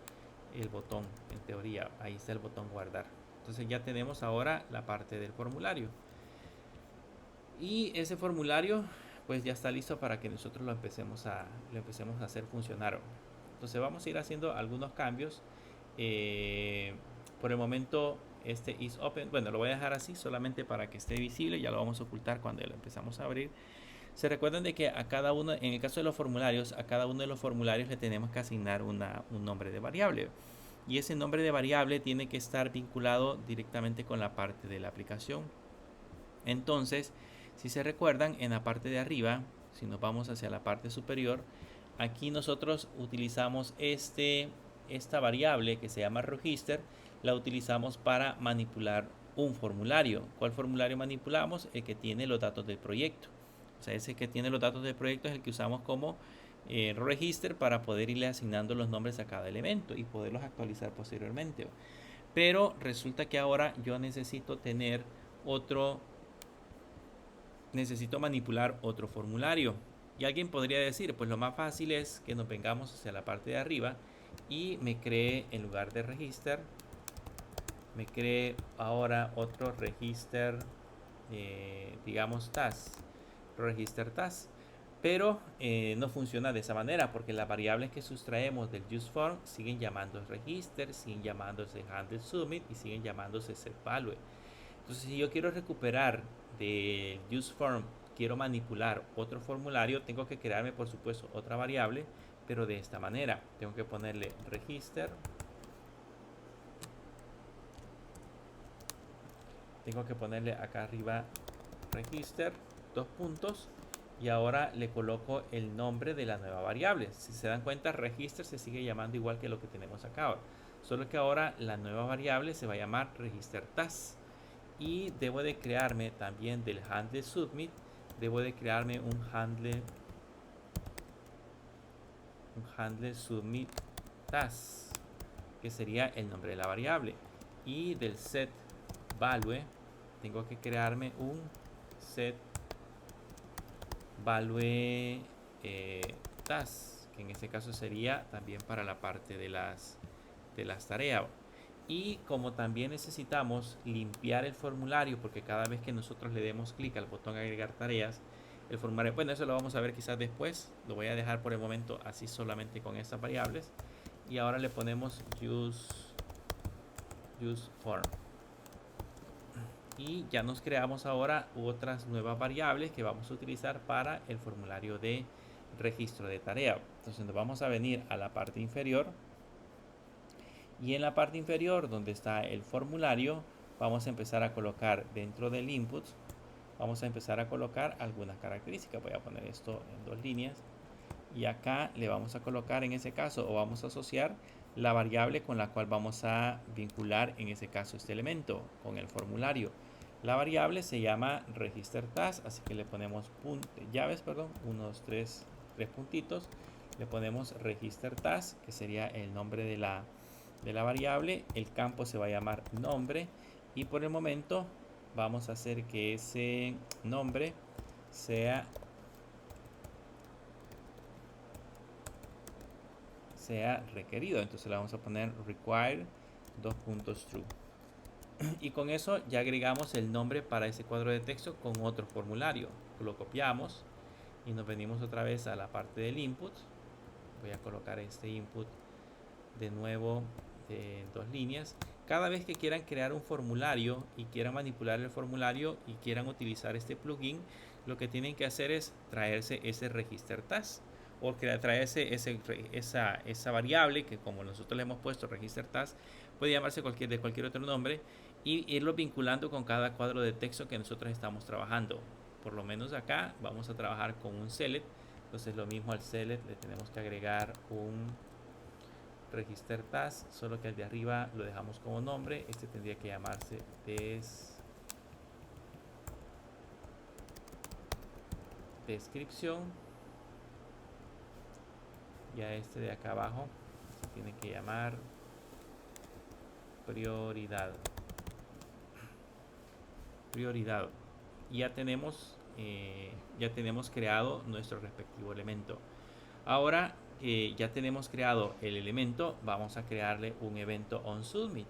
el botón. En teoría ahí está el botón guardar. Entonces ya tenemos ahora la parte del formulario y ese formulario pues ya está listo para que nosotros lo empecemos a hacer funcionar. Entonces vamos a ir haciendo algunos cambios. Por el momento este is open, bueno, lo voy a dejar así solamente para que esté visible, ya lo vamos a ocultar cuando lo empezamos a abrir. Se recuerdan de que a cada uno, en el caso de los formularios, a cada uno de los formularios le tenemos que asignar un nombre de variable. Y ese nombre de variable tiene que estar vinculado directamente con la parte de la aplicación. Entonces, si se recuerdan, en la parte de arriba, si nos vamos hacia la parte superior, aquí nosotros utilizamos esta variable que se llama register, la utilizamos para manipular un formulario. ¿Cuál formulario manipulamos? El que tiene los datos del proyecto. O sea, ese que tiene los datos del proyecto es el que usamos como register para poder irle asignando los nombres a cada elemento y poderlos actualizar posteriormente. Pero resulta que ahora yo necesito tener otro, necesito manipular otro formulario. Y alguien podría decir, pues lo más fácil es que nos vengamos hacia la parte de arriba y me cree, en lugar de register, me cree ahora otro register, digamos task, register task. Pero no funciona de esa manera porque las variables que sustraemos del useForm siguen llamándose register, siguen llamándose handle submit y siguen llamándose setValue. Entonces, si yo quiero recuperar del useForm, quiero manipular otro formulario, tengo que crearme, por supuesto, otra variable, pero de esta manera. Tengo que ponerle register. Tengo que ponerle acá arriba register, dos puntos, y ahora le coloco el nombre de la nueva variable. Si se dan cuenta, register se sigue llamando igual que lo que tenemos acá ahora, solo que ahora la nueva variable se va a llamar register task. Y debo de crearme también del handle submit, debo de crearme un handle submit task, que sería el nombre de la variable. Y del set value tengo que crearme un set value task, que en este caso sería también para la parte de las tareas. Y como también necesitamos limpiar el formulario, porque cada vez que nosotros le demos clic al botón agregar tareas, el formulario, bueno, eso lo vamos a ver quizás después, lo voy a dejar por el momento así solamente con estas variables. Y ahora le ponemos useForm. Y ya nos creamos ahora otras nuevas variables que vamos a utilizar para el formulario de registro de tarea. Entonces nos vamos a venir a la parte inferior, y en la parte inferior donde está el formulario vamos a empezar a colocar dentro del input, vamos a empezar a colocar algunas características. Voy a poner esto en 2 líneas y acá le vamos a colocar, en ese caso, o vamos a asociar la variable con la cual vamos a vincular en ese caso este elemento con el formulario. La variable se llama register task, así que le ponemos llaves, perdón, 1, 2, 3 puntitos, le ponemos register task, que sería el nombre de la variable. El campo se va a llamar nombre, y por el momento vamos a hacer que ese nombre sea requerido. Entonces le vamos a poner require true. Y con eso ya agregamos el nombre para ese cuadro de texto con otro formulario. Lo copiamos y nos venimos otra vez a la parte del input. Voy a colocar este input de nuevo en 2 líneas. Cada vez que quieran crear un formulario y quieran manipular el formulario y quieran utilizar este plugin, lo que tienen que hacer es traerse ese register task, o traerse esa variable que, como nosotros le hemos puesto register task, puede llamarse de cualquier otro nombre, y irlo vinculando con cada cuadro de texto que nosotros estamos trabajando. Por lo menos acá vamos a trabajar con un select. Entonces lo mismo al select le tenemos que agregar un register task, solo que el de arriba lo dejamos como nombre. Este tendría que llamarse descripción, y a este de acá abajo se tiene que llamar prioridad. Y ya tenemos creado nuestro respectivo elemento. Ahora que ya tenemos creado el elemento, vamos a crearle un evento onSubmit.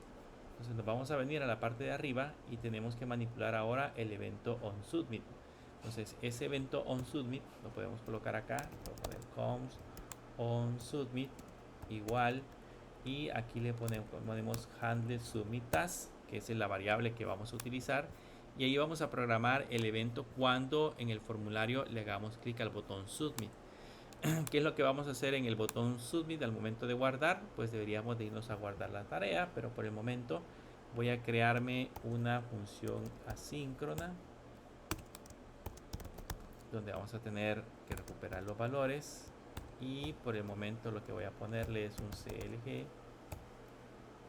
Entonces nos vamos a venir a la parte de arriba y tenemos que manipular ahora el evento onSubmit. Entonces ese evento onSubmit lo podemos colocar acá, voy a poner const onSubmit igual, y aquí le ponemos handle submit task, que es la variable que vamos a utilizar, y ahí vamos a programar el evento cuando en el formulario le hagamos clic al botón submit. ¿Qué es lo que vamos a hacer en el botón submit al momento de guardar? Pues deberíamos de irnos a guardar la tarea, pero por el momento voy a crearme una función asíncrona donde vamos a tener que recuperar los valores, y por el momento lo que voy a ponerle es un clg,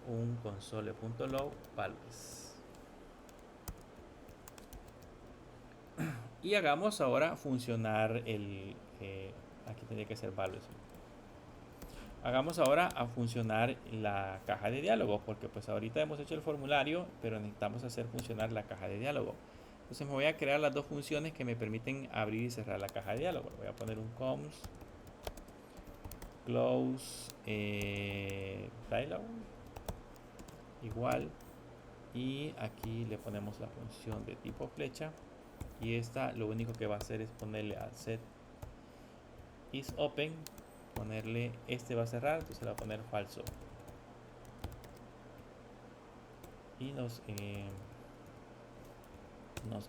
un console.log values. Y hagamos ahora funcionar aquí tendría que ser values. Hagamos ahora a funcionar la caja de diálogo, porque pues ahorita hemos hecho el formulario, pero necesitamos hacer funcionar la caja de diálogo. Entonces me voy a crear las dos funciones que me permiten abrir y cerrar la caja de diálogo. Voy a poner un const close dialog igual, y aquí le ponemos la función de tipo flecha, y esta lo único que va a hacer es ponerle al set is open, ponerle este va a cerrar, entonces le va a poner falso, y nos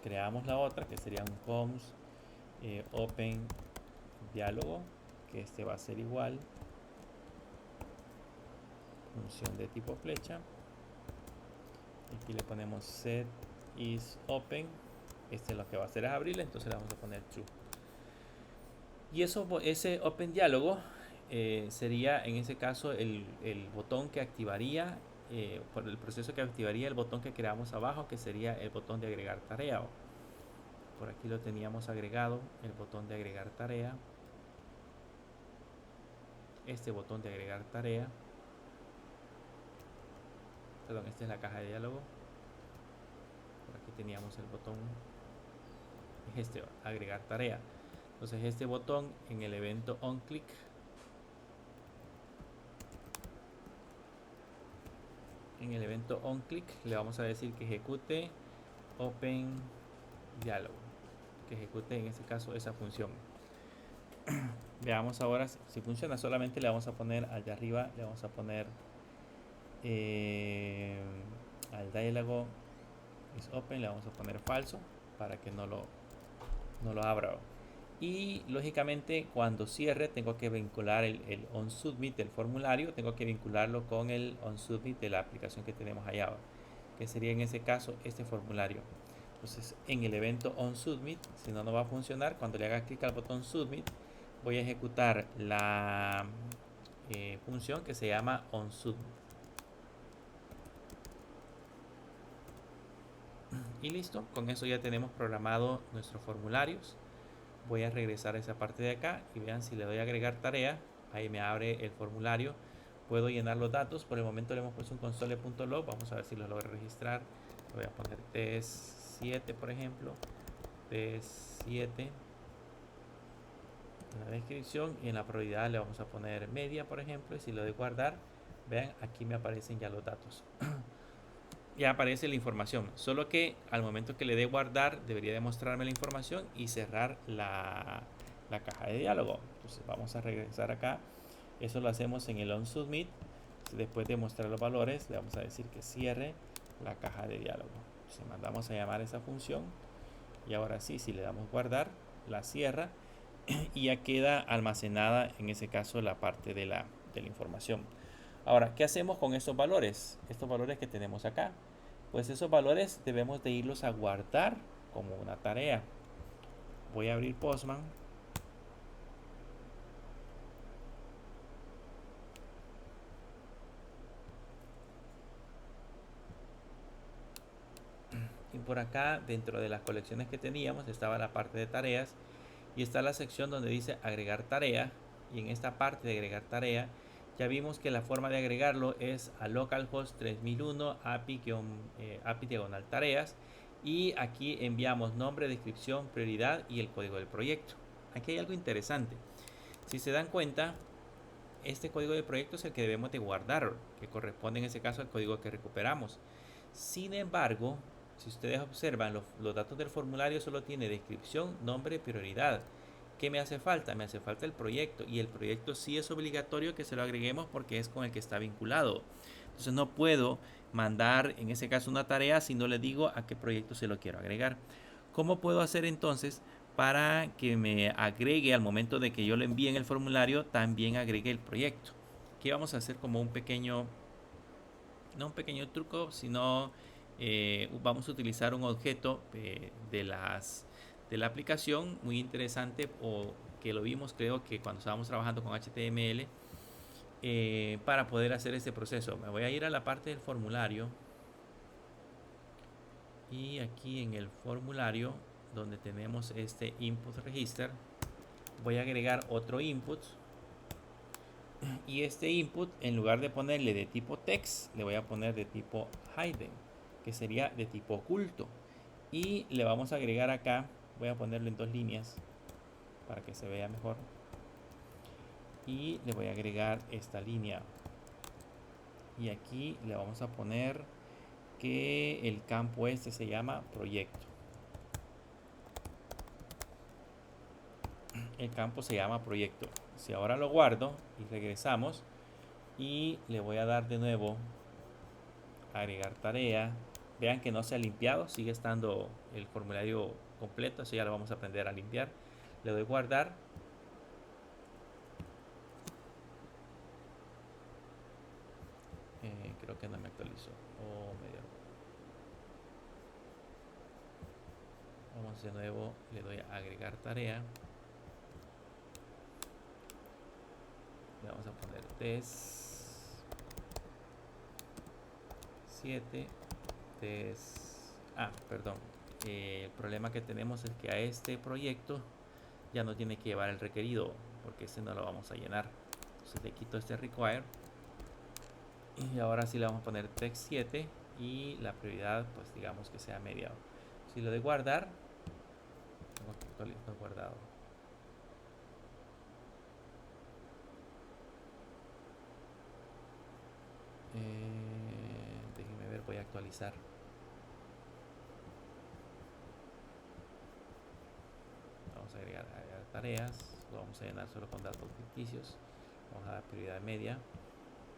creamos la otra que sería un const open diálogo, que este va a ser igual, función de tipo flecha, aquí le ponemos set is open, este lo que va a hacer es abrirle, entonces le vamos a poner true. Y ese open diálogo sería en ese caso el botón que activaría, por el proceso que activaría el botón que creamos abajo, que sería el botón de agregar tarea. Por aquí lo teníamos agregado, el botón de agregar tarea. Este botón de agregar tarea. Perdón, esta es la caja de diálogo. Por aquí teníamos el botón, agregar tarea. Entonces este botón en el evento onClick, le vamos a decir que ejecute open diálogo, que ejecute en este caso esa función. Veamos ahora si funciona. Solamente le vamos a poner al de arriba, le vamos a poner al diálogo is open, le vamos a poner falso para que no lo abra. Y lógicamente cuando cierre tengo que vincular el onSubmit del formulario, tengo que vincularlo con el onSubmit de la aplicación que tenemos allá, que sería en ese caso este formulario. Entonces en el evento onSubmit, si no, no va a funcionar. Cuando le haga clic al botón submit, voy a ejecutar la función que se llama onSubmit. Y listo, con eso ya tenemos programado nuestros formularios. Voy a regresar a esa parte de acá y vean, si le doy a agregar tarea, ahí me abre el formulario. Puedo llenar los datos. Por el momento le hemos puesto un console.log. Vamos a ver si lo logro registrar. Voy a poner test7, por ejemplo. Test7 en la descripción, y en la prioridad le vamos a poner media, por ejemplo. Y si lo doy guardar, vean, aquí me aparecen ya los datos. Ya aparece la información, solo que al momento que le dé guardar debería de mostrarme la información y cerrar la caja de diálogo. Entonces vamos a regresar acá. Eso lo hacemos en el onSubmit. Después de mostrar los valores, le vamos a decir que cierre la caja de diálogo. Entonces mandamos a llamar esa función, y ahora sí, si le damos guardar, la cierra y ya queda almacenada en ese caso la parte de la información. Ahora, ¿qué hacemos con estos valores? Estos valores que tenemos acá. Pues esos valores debemos de irlos a guardar como una tarea. Voy a abrir Postman. Y por acá, dentro de las colecciones que teníamos, estaba la parte de tareas. Y está la sección donde dice agregar tarea. Y en esta parte de agregar tarea, ya vimos que la forma de agregarlo es a localhost 3001 API diagonal tareas, y aquí enviamos nombre, descripción, prioridad y el código del proyecto. Aquí hay algo interesante. Si se dan cuenta, este código de proyecto es el que debemos de guardar, que corresponde en ese caso al código que recuperamos. Sin embargo, si ustedes observan, los datos del formulario solo tiene descripción, nombre, prioridad. ¿Qué me hace falta? Me hace falta el proyecto, y el proyecto sí es obligatorio que se lo agreguemos porque es con el que está vinculado. Entonces no puedo mandar en ese caso una tarea si no le digo a qué proyecto se lo quiero agregar. ¿Cómo puedo hacer entonces para que me agregue al momento de que yo le envíe en el formulario, también agregue el proyecto? Aquí vamos a hacer como un pequeño, no un pequeño truco, sino vamos a utilizar un objeto de la aplicación muy interesante, o que lo vimos creo que cuando estábamos trabajando con HTML, para poder hacer este proceso. Me voy a ir a la parte del formulario, y aquí en el formulario donde tenemos este input register, voy a agregar otro input. Y este input, en lugar de ponerle de tipo text, le voy a poner de tipo hidden, que sería de tipo oculto. Y le vamos a agregar acá, voy a ponerlo en 2 líneas para que se vea mejor. Y le voy a agregar esta línea. Y aquí le vamos a poner que el campo este se llama proyecto. El campo se llama proyecto. Si ahora lo guardo y regresamos y le voy a dar de nuevo agregar tarea, vean que no se ha limpiado, sigue estando el formulario completo, así ya lo vamos a aprender a limpiar. Le doy guardar. Creo que no me actualizó. Vamos de nuevo, le doy a agregar tarea. Le vamos a poner test 7 perdón. El problema que tenemos es que a este proyecto ya no tiene que llevar el requerido, porque este no lo vamos a llenar. Entonces le quito este require y ahora sí le vamos a poner text 7 y la prioridad pues digamos que sea media. Si lo de guardar, tengo que actualizar guardado. Déjenme ver, voy a actualizar. Vamos a agregar tareas, lo vamos a llenar solo con datos ficticios. Vamos a dar prioridad media.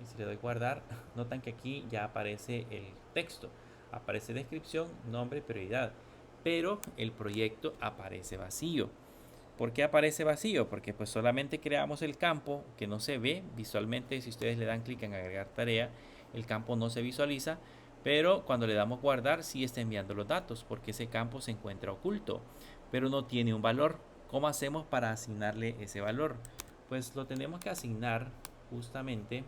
Y si le doy guardar, notan que aquí ya aparece el texto. Aparece descripción, nombre, prioridad. Pero el proyecto aparece vacío. ¿Por qué aparece vacío? Porque pues solamente creamos el campo que no se ve visualmente. Si ustedes le dan clic en agregar tarea, el campo no se visualiza. Pero cuando le damos guardar, sí está enviando los datos porque ese campo se encuentra oculto. Pero no tiene un valor. ¿Cómo hacemos para asignarle ese valor? Pues lo tenemos que asignar justamente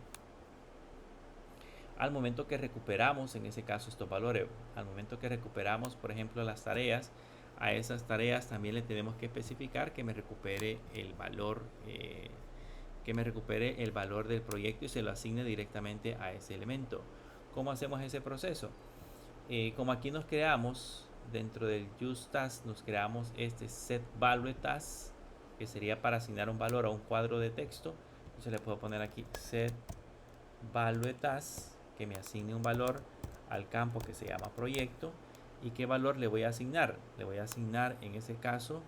al momento que recuperamos, en ese caso, estos valores. Al momento que recuperamos, por ejemplo, las tareas, a esas tareas también le tenemos que especificar que me recupere el valor del proyecto y se lo asigne directamente a ese elemento. ¿Cómo hacemos ese proceso? Como aquí nos creamos dentro del useTask, nos creamos este setValueTask, que sería para asignar un valor a un cuadro de texto. Entonces le puedo poner aquí setValueTask, que me asigne un valor al campo que se llama proyecto. ¿Y qué valor le voy a asignar? Le voy a asignar, en ese caso,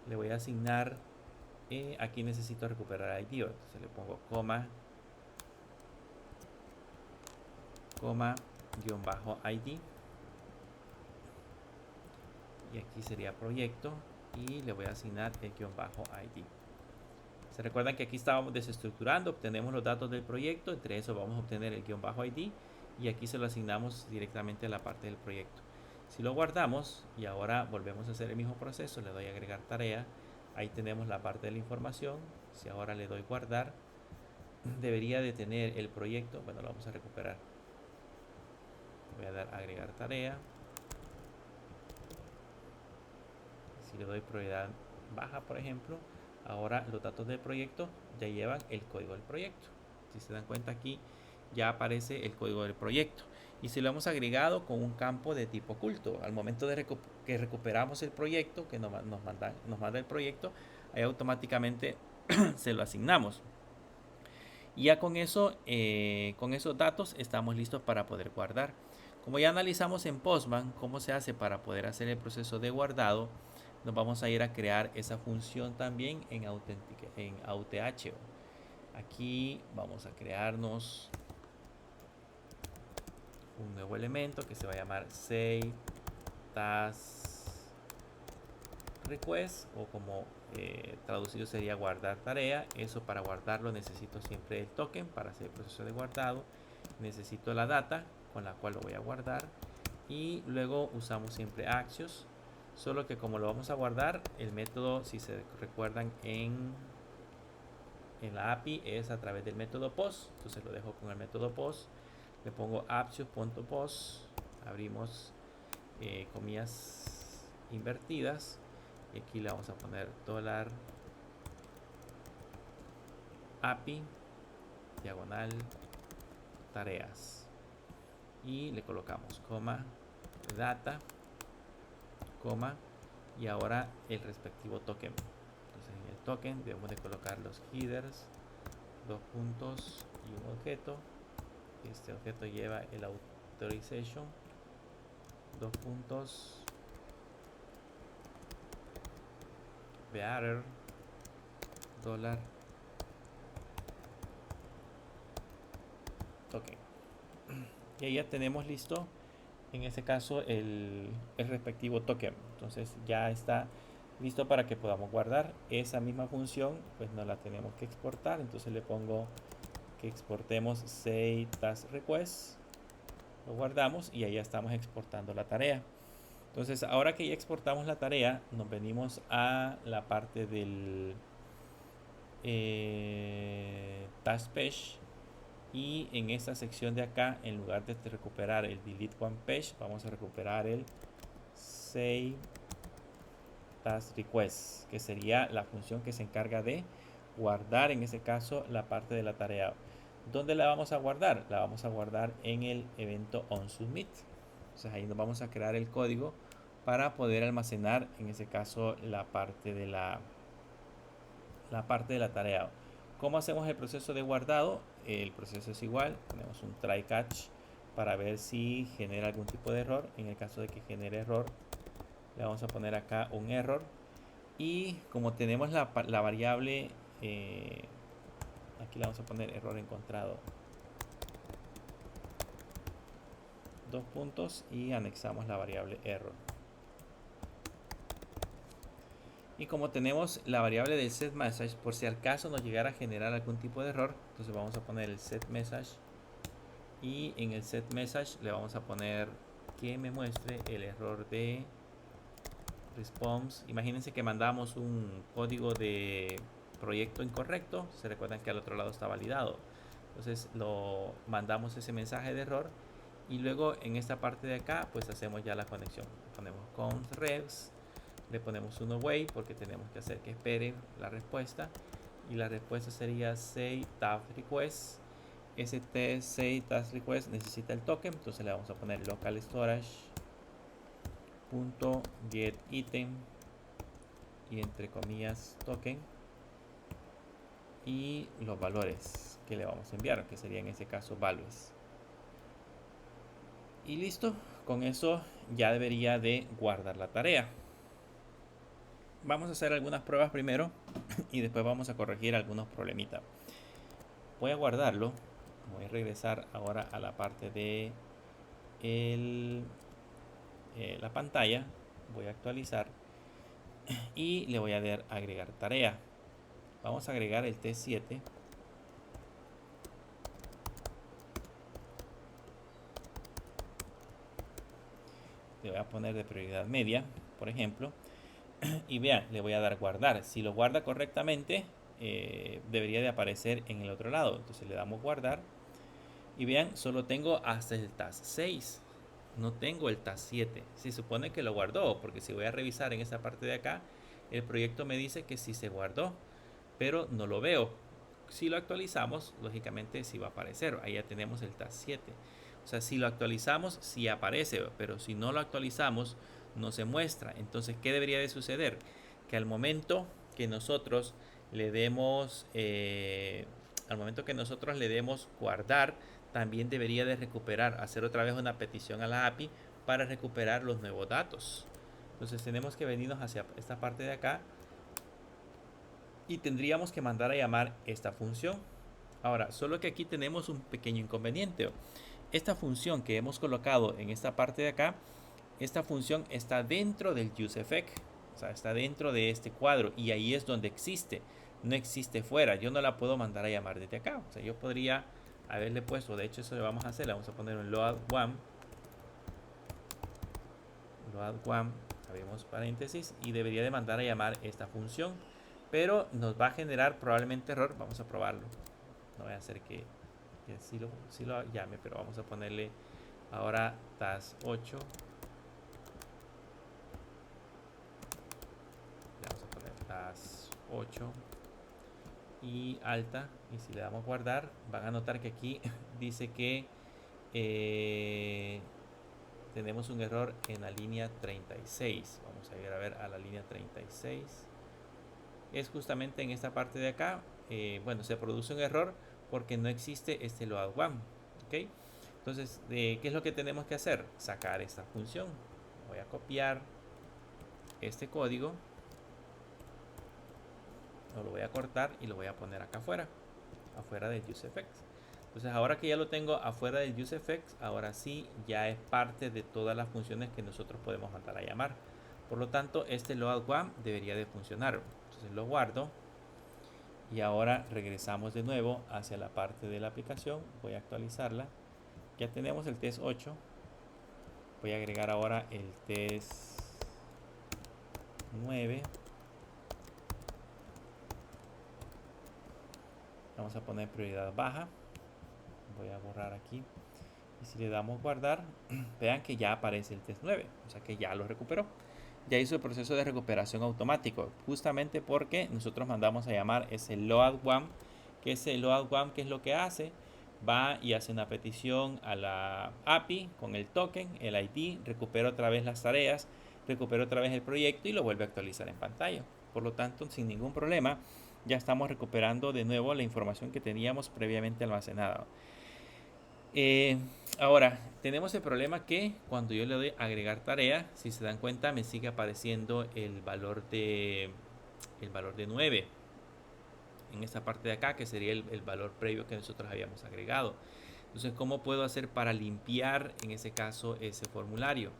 le voy a asignar, aquí necesito recuperar ID, entonces le pongo guión bajo ID. Y aquí sería proyecto y le voy a asignar el guión bajo ID. Se recuerdan que aquí estábamos desestructurando, obtenemos los datos del proyecto, entre eso vamos a obtener el guión bajo ID y aquí se lo asignamos directamente a la parte del proyecto. Si lo guardamos y ahora volvemos a hacer el mismo proceso, le doy a agregar tarea, ahí tenemos la parte de la información. Si ahora le doy guardar, debería de tener el proyecto, bueno, lo vamos a recuperar. Voy a dar a agregar tarea. Si le doy prioridad baja, por ejemplo, ahora los datos del proyecto ya llevan el código del proyecto. Si se dan cuenta, aquí ya aparece el código del proyecto y si lo hemos agregado con un campo de tipo oculto. Al momento de que recuperamos el proyecto, que nos manda el proyecto, ahí automáticamente se lo asignamos. Y ya con eso, con esos datos estamos listos para poder guardar. Como ya analizamos en Postman cómo se hace para poder hacer el proceso de guardado, nos vamos a ir a crear esa función también en Auth. Aquí vamos a crearnos un nuevo elemento que se va a llamar SaveTaskRequest, o como traducido sería guardar tarea. Eso, para guardarlo necesito siempre el token para hacer el proceso de guardado. Necesito la data con la cual lo voy a guardar y luego usamos siempre Axios. Solo que como lo vamos a guardar, el método, si se recuerdan en la API, es a través del método post. Entonces lo dejo con el método post. Le pongo Axios.post. Abrimos comillas invertidas, y aquí le vamos a poner dólar API diagonal tareas y le colocamos coma data coma y ahora el respectivo token. Entonces en el token debemos de colocar los headers, dos puntos y un objeto. Este objeto lleva el authorization, dos puntos, bearer dólar token. Y ahí ya tenemos listo en este caso el respectivo token. Entonces ya está listo para que podamos guardar esa misma función. Pues no la tenemos que exportar, entonces le pongo que exportemos say task request, lo guardamos y ahí ya estamos exportando la tarea. Entonces ahora que ya exportamos la tarea, nos venimos a la parte del task page, y en esta sección de acá, en lugar de recuperar el delete one page, vamos a recuperar el say task request, que sería la función que se encarga de guardar en este caso la parte de la tarea. ¿Dónde la vamos a guardar? La vamos a guardar en el evento onSubmit. Entonces ahí nos vamos a crear el código para poder almacenar en este caso la parte de la tarea. ¿Cómo hacemos el proceso de guardado? El proceso es igual, ponemos un try catch para ver si genera algún tipo de error. En el caso de que genere error, le vamos a poner acá un error. Y como tenemos la variable, aquí le vamos a poner error encontrado, dos puntos, y anexamos la variable error. Y como tenemos la variable del set message, por si al caso nos llegara a generar algún tipo de error, entonces vamos a poner el set message, y en el set message le vamos a poner que me muestre el error de response. Imagínense que mandamos un código de proyecto incorrecto, se recuerdan que al otro lado está validado, entonces lo mandamos ese mensaje de error, y luego en esta parte de acá pues hacemos ya la conexión, ponemos const revs, le ponemos un await porque tenemos que hacer que espere la respuesta, y la respuesta sería say task request. Este say task request necesita el token, entonces le vamos a poner local storage .get item y entre comillas token y los valores que le vamos a enviar, que sería en este caso values. Y listo, con eso ya debería de guardar la tarea. Vamos a hacer algunas pruebas primero y después vamos a corregir algunos problemitas. Voy a guardarlo. Voy a regresar ahora a la parte de la pantalla. Voy a actualizar y le voy a dar a agregar tarea. Vamos a agregar el T7. Le voy a poner de prioridad media, por ejemplo. Y vean, le voy a dar guardar. Si lo guarda correctamente, debería de aparecer en el otro lado. Entonces le damos guardar. Y vean, solo tengo hasta el task 6. No tengo el task 7. Se supone que lo guardó, porque si voy a revisar en esta parte de acá, el proyecto me dice que sí se guardó, pero no lo veo. Si lo actualizamos, lógicamente sí va a aparecer. Ahí ya tenemos el task 7. O sea, si lo actualizamos, sí aparece, pero si no lo actualizamos, no se muestra. Entonces, ¿qué debería de suceder? Que al momento que nosotros le demos guardar, también debería de recuperar, hacer otra vez una petición a la API para recuperar los nuevos datos. Entonces tenemos que venirnos hacia esta parte de acá y tendríamos que mandar a llamar esta función. Ahora, solo que aquí tenemos un pequeño inconveniente. Esta función que hemos colocado en esta parte de acá, esta función está dentro del useEffect, o sea, está dentro de este cuadro, y ahí es donde existe, no existe fuera. Yo no la puedo mandar a llamar desde acá. O sea, yo podría haberle puesto, de hecho eso lo vamos a hacer, le vamos a poner un load one, abrimos paréntesis, y debería de mandar a llamar esta función, pero nos va a generar probablemente error. Vamos a probarlo, no voy a hacer que sí lo llame, pero vamos a ponerle ahora task 8 más 8 y alta, y si le damos guardar van a notar que aquí dice que tenemos un error en la línea 36. Vamos a ir a ver a la línea 36. Es justamente en esta parte de acá. Bueno, se produce un error porque no existe este load1. ¿Ok? Entonces, ¿qué es lo que tenemos que hacer? Sacar esta función. Voy a copiar este código. Lo voy a cortar y lo voy a poner acá afuera. Afuera del useEffects. Entonces ahora que ya lo tengo afuera del useEffects, ahora sí ya es parte de todas las funciones que nosotros podemos mandar a llamar. Por lo tanto, este load1 debería de funcionar. Entonces lo guardo y ahora regresamos de nuevo hacia la parte de la aplicación. Voy a actualizarla. Ya tenemos el test 8. Voy a agregar ahora el test 9. Vamos a poner prioridad baja. Voy a borrar aquí. Y si le damos guardar, vean que ya aparece el test 9. O sea que ya lo recuperó. Ya hizo el proceso de recuperación automático. Justamente porque nosotros mandamos a llamar ese load1. Que ese load1, ¿qué es lo que hace? Va y hace una petición a la API con el token, el ID, recupera otra vez las tareas, recupera otra vez el proyecto y lo vuelve a actualizar en pantalla. Por lo tanto, sin ningún problema, ya estamos recuperando de nuevo la información que teníamos previamente almacenada. Ahora, tenemos el problema que cuando yo le doy agregar tarea, si se dan cuenta, me sigue apareciendo el valor de 9 en esta parte de acá, que sería el valor previo que nosotros habíamos agregado. Entonces, ¿cómo puedo hacer para limpiar en ese caso ese formulario?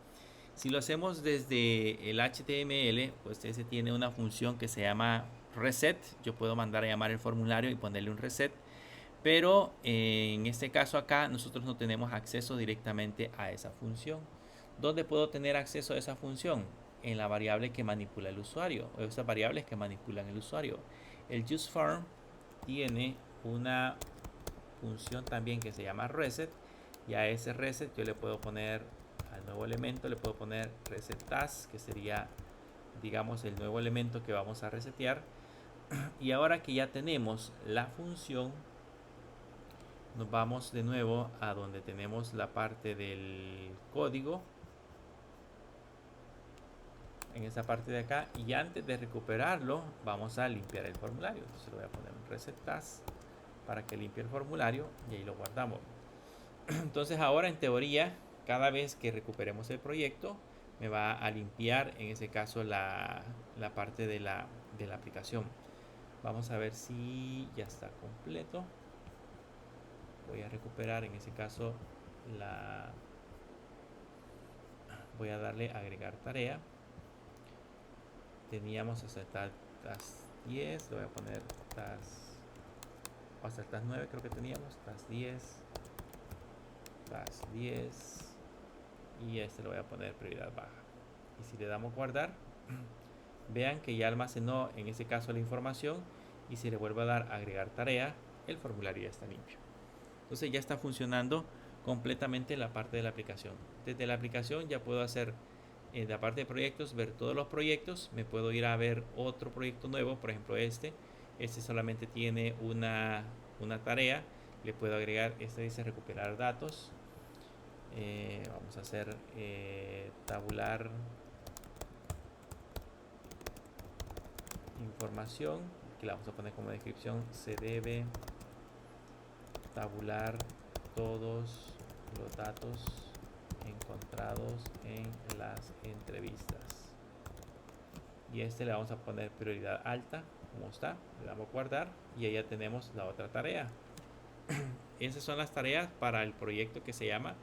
Si lo hacemos desde el HTML, pues ese tiene una función que se llama reset. Yo puedo mandar a llamar el formulario y ponerle un reset. Pero en este caso acá nosotros no tenemos acceso directamente a esa función. ¿Dónde puedo tener acceso a esa función? En la variable que manipula el usuario, o esas variables que manipulan el usuario. El useForm tiene una función también que se llama reset, y a ese reset yo le puedo poner al nuevo elemento, le puedo poner reset task, que sería, digamos, el nuevo elemento que vamos a resetear. Y ahora que ya tenemos la función, nos vamos de nuevo a donde tenemos la parte del código, en esa parte de acá, y antes de recuperarlo vamos a limpiar el formulario. Entonces le voy a poner un reset task para que limpie el formulario y ahí lo guardamos. Entonces ahora, en teoría, cada vez que recuperemos el proyecto me va a limpiar en ese caso la parte de la aplicación. Vamos a ver si ya está completo. Voy a recuperar en ese caso voy a darle agregar tarea. Teníamos hasta el task 10, le voy a poner hasta el task 9, creo que teníamos task 10, task 10, y este lo voy a poner prioridad baja. Y si le damos guardar, vean que ya almacenó en ese caso la información, y si le vuelvo a dar agregar tarea, el formulario ya está limpio. Entonces ya está funcionando completamente la parte de la aplicación. Desde la aplicación ya puedo hacer, en la parte de proyectos, ver todos los proyectos. Me puedo ir a ver otro proyecto nuevo, por ejemplo este solamente tiene una tarea. Le puedo agregar, este dice recuperar datos. Vamos a hacer tabular información, que la vamos a poner como descripción: se debe tabular todos los datos encontrados en las entrevistas. Y le vamos a poner prioridad alta, como está. Le damos guardar y ahí ya tenemos la otra tarea. Esas son las tareas para el proyecto que se llama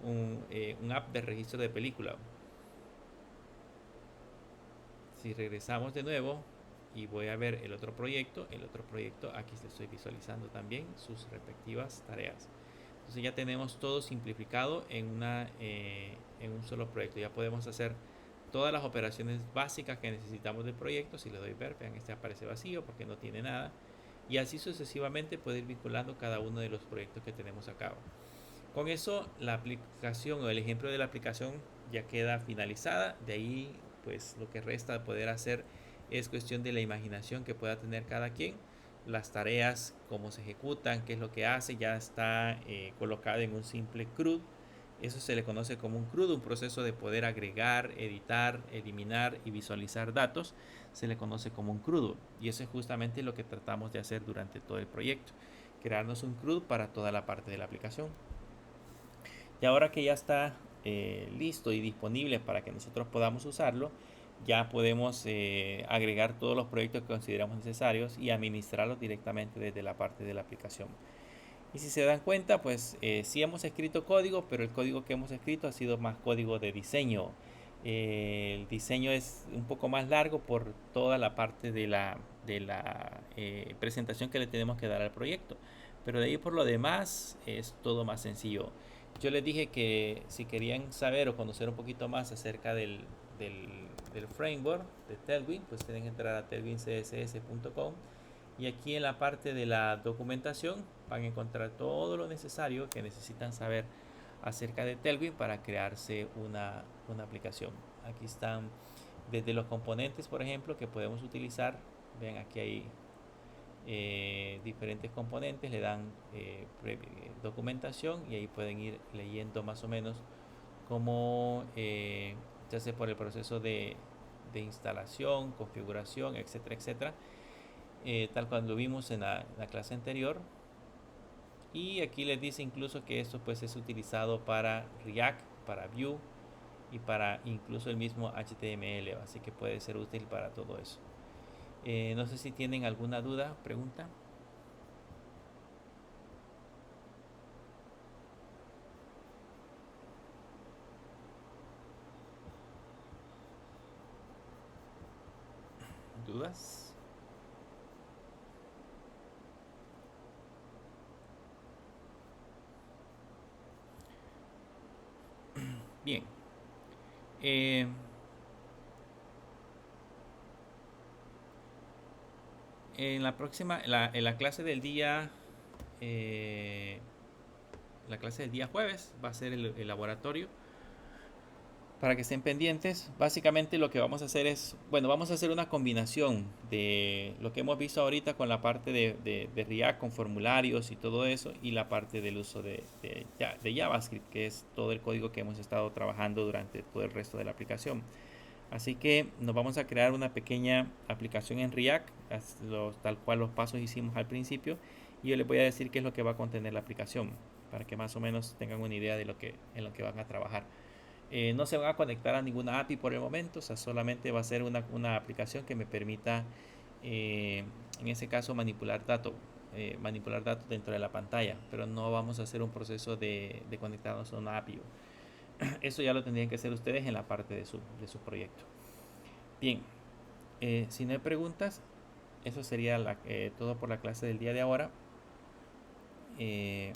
un app de registro de película. Si regresamos de nuevo y voy a ver el otro proyecto, aquí le estoy visualizando también sus respectivas tareas. Entonces ya tenemos todo simplificado en un solo proyecto. Ya podemos hacer todas las operaciones básicas que necesitamos del proyecto. Si le doy ver, vean, este aparece vacío porque no tiene nada. Y así sucesivamente puede ir vinculando cada uno de los proyectos que tenemos a cabo. Con eso la aplicación, o el ejemplo de la aplicación, ya queda finalizada. De ahí pues lo que resta de poder hacer es cuestión de la imaginación que pueda tener cada quien. Las tareas, cómo se ejecutan, qué es lo que hace, ya está colocada en un simple CRUD. Eso se le conoce como un CRUD, un proceso de poder agregar, editar, eliminar y visualizar datos. Se le conoce como un CRUD, y eso es justamente lo que tratamos de hacer durante todo el proyecto, crearnos un CRUD para toda la parte de la aplicación. Y ahora que ya está listo y disponible para que nosotros podamos usarlo, ya podemos agregar todos los proyectos que consideramos necesarios y administrarlos directamente desde la parte de la aplicación. Y si se dan cuenta, pues sí hemos escrito código, pero el código que hemos escrito ha sido más código de diseño. El diseño es un poco más largo por toda la parte de la presentación que le tenemos que dar al proyecto. Pero de ahí por lo demás es todo más sencillo. Yo les dije que si querían saber o conocer un poquito más acerca del, del framework de Tailwind, pues tienen que entrar a tailwindcss.com, y aquí en la parte de la documentación van a encontrar todo lo necesario que necesitan saber acerca de Tailwind para crearse una aplicación. Aquí están desde los componentes, por ejemplo, que podemos utilizar. Vean, aquí hay diferentes componentes, le dan documentación, y ahí pueden ir leyendo más o menos cómo se hace por el proceso de instalación, configuración, etcétera, etcétera, tal cual lo vimos en la clase anterior. Y aquí les dice incluso que esto pues es utilizado para React, para Vue y para incluso el mismo HTML, así que puede ser útil para todo eso. No sé si tienen alguna duda, pregunta. ¿Dudas? Bien. Eh, en la próxima, en la clase del día, eh, la clase del día jueves va a ser el laboratorio. Para que estén pendientes, básicamente lo que vamos a hacer es, bueno, vamos a hacer una combinación de lo que hemos visto ahorita con la parte de React, con formularios y todo eso, y la parte del uso de JavaScript, que es todo el código que hemos estado trabajando durante todo el resto de la aplicación. Así que nos vamos a crear una pequeña aplicación en React, tal cual los pasos hicimos al principio, y yo les voy a decir qué es lo que va a contener la aplicación, para que más o menos tengan una idea de en lo que van a trabajar. No se van a conectar a ninguna API por el momento, o sea, solamente va a ser una aplicación que me permita, en ese caso, manipular datos dentro de la pantalla, pero no vamos a hacer un proceso de conectarnos a una API. Eso ya lo tendrían que hacer ustedes en la parte de su proyecto. Bien, si no hay preguntas, eso sería todo por la clase del día de ahora.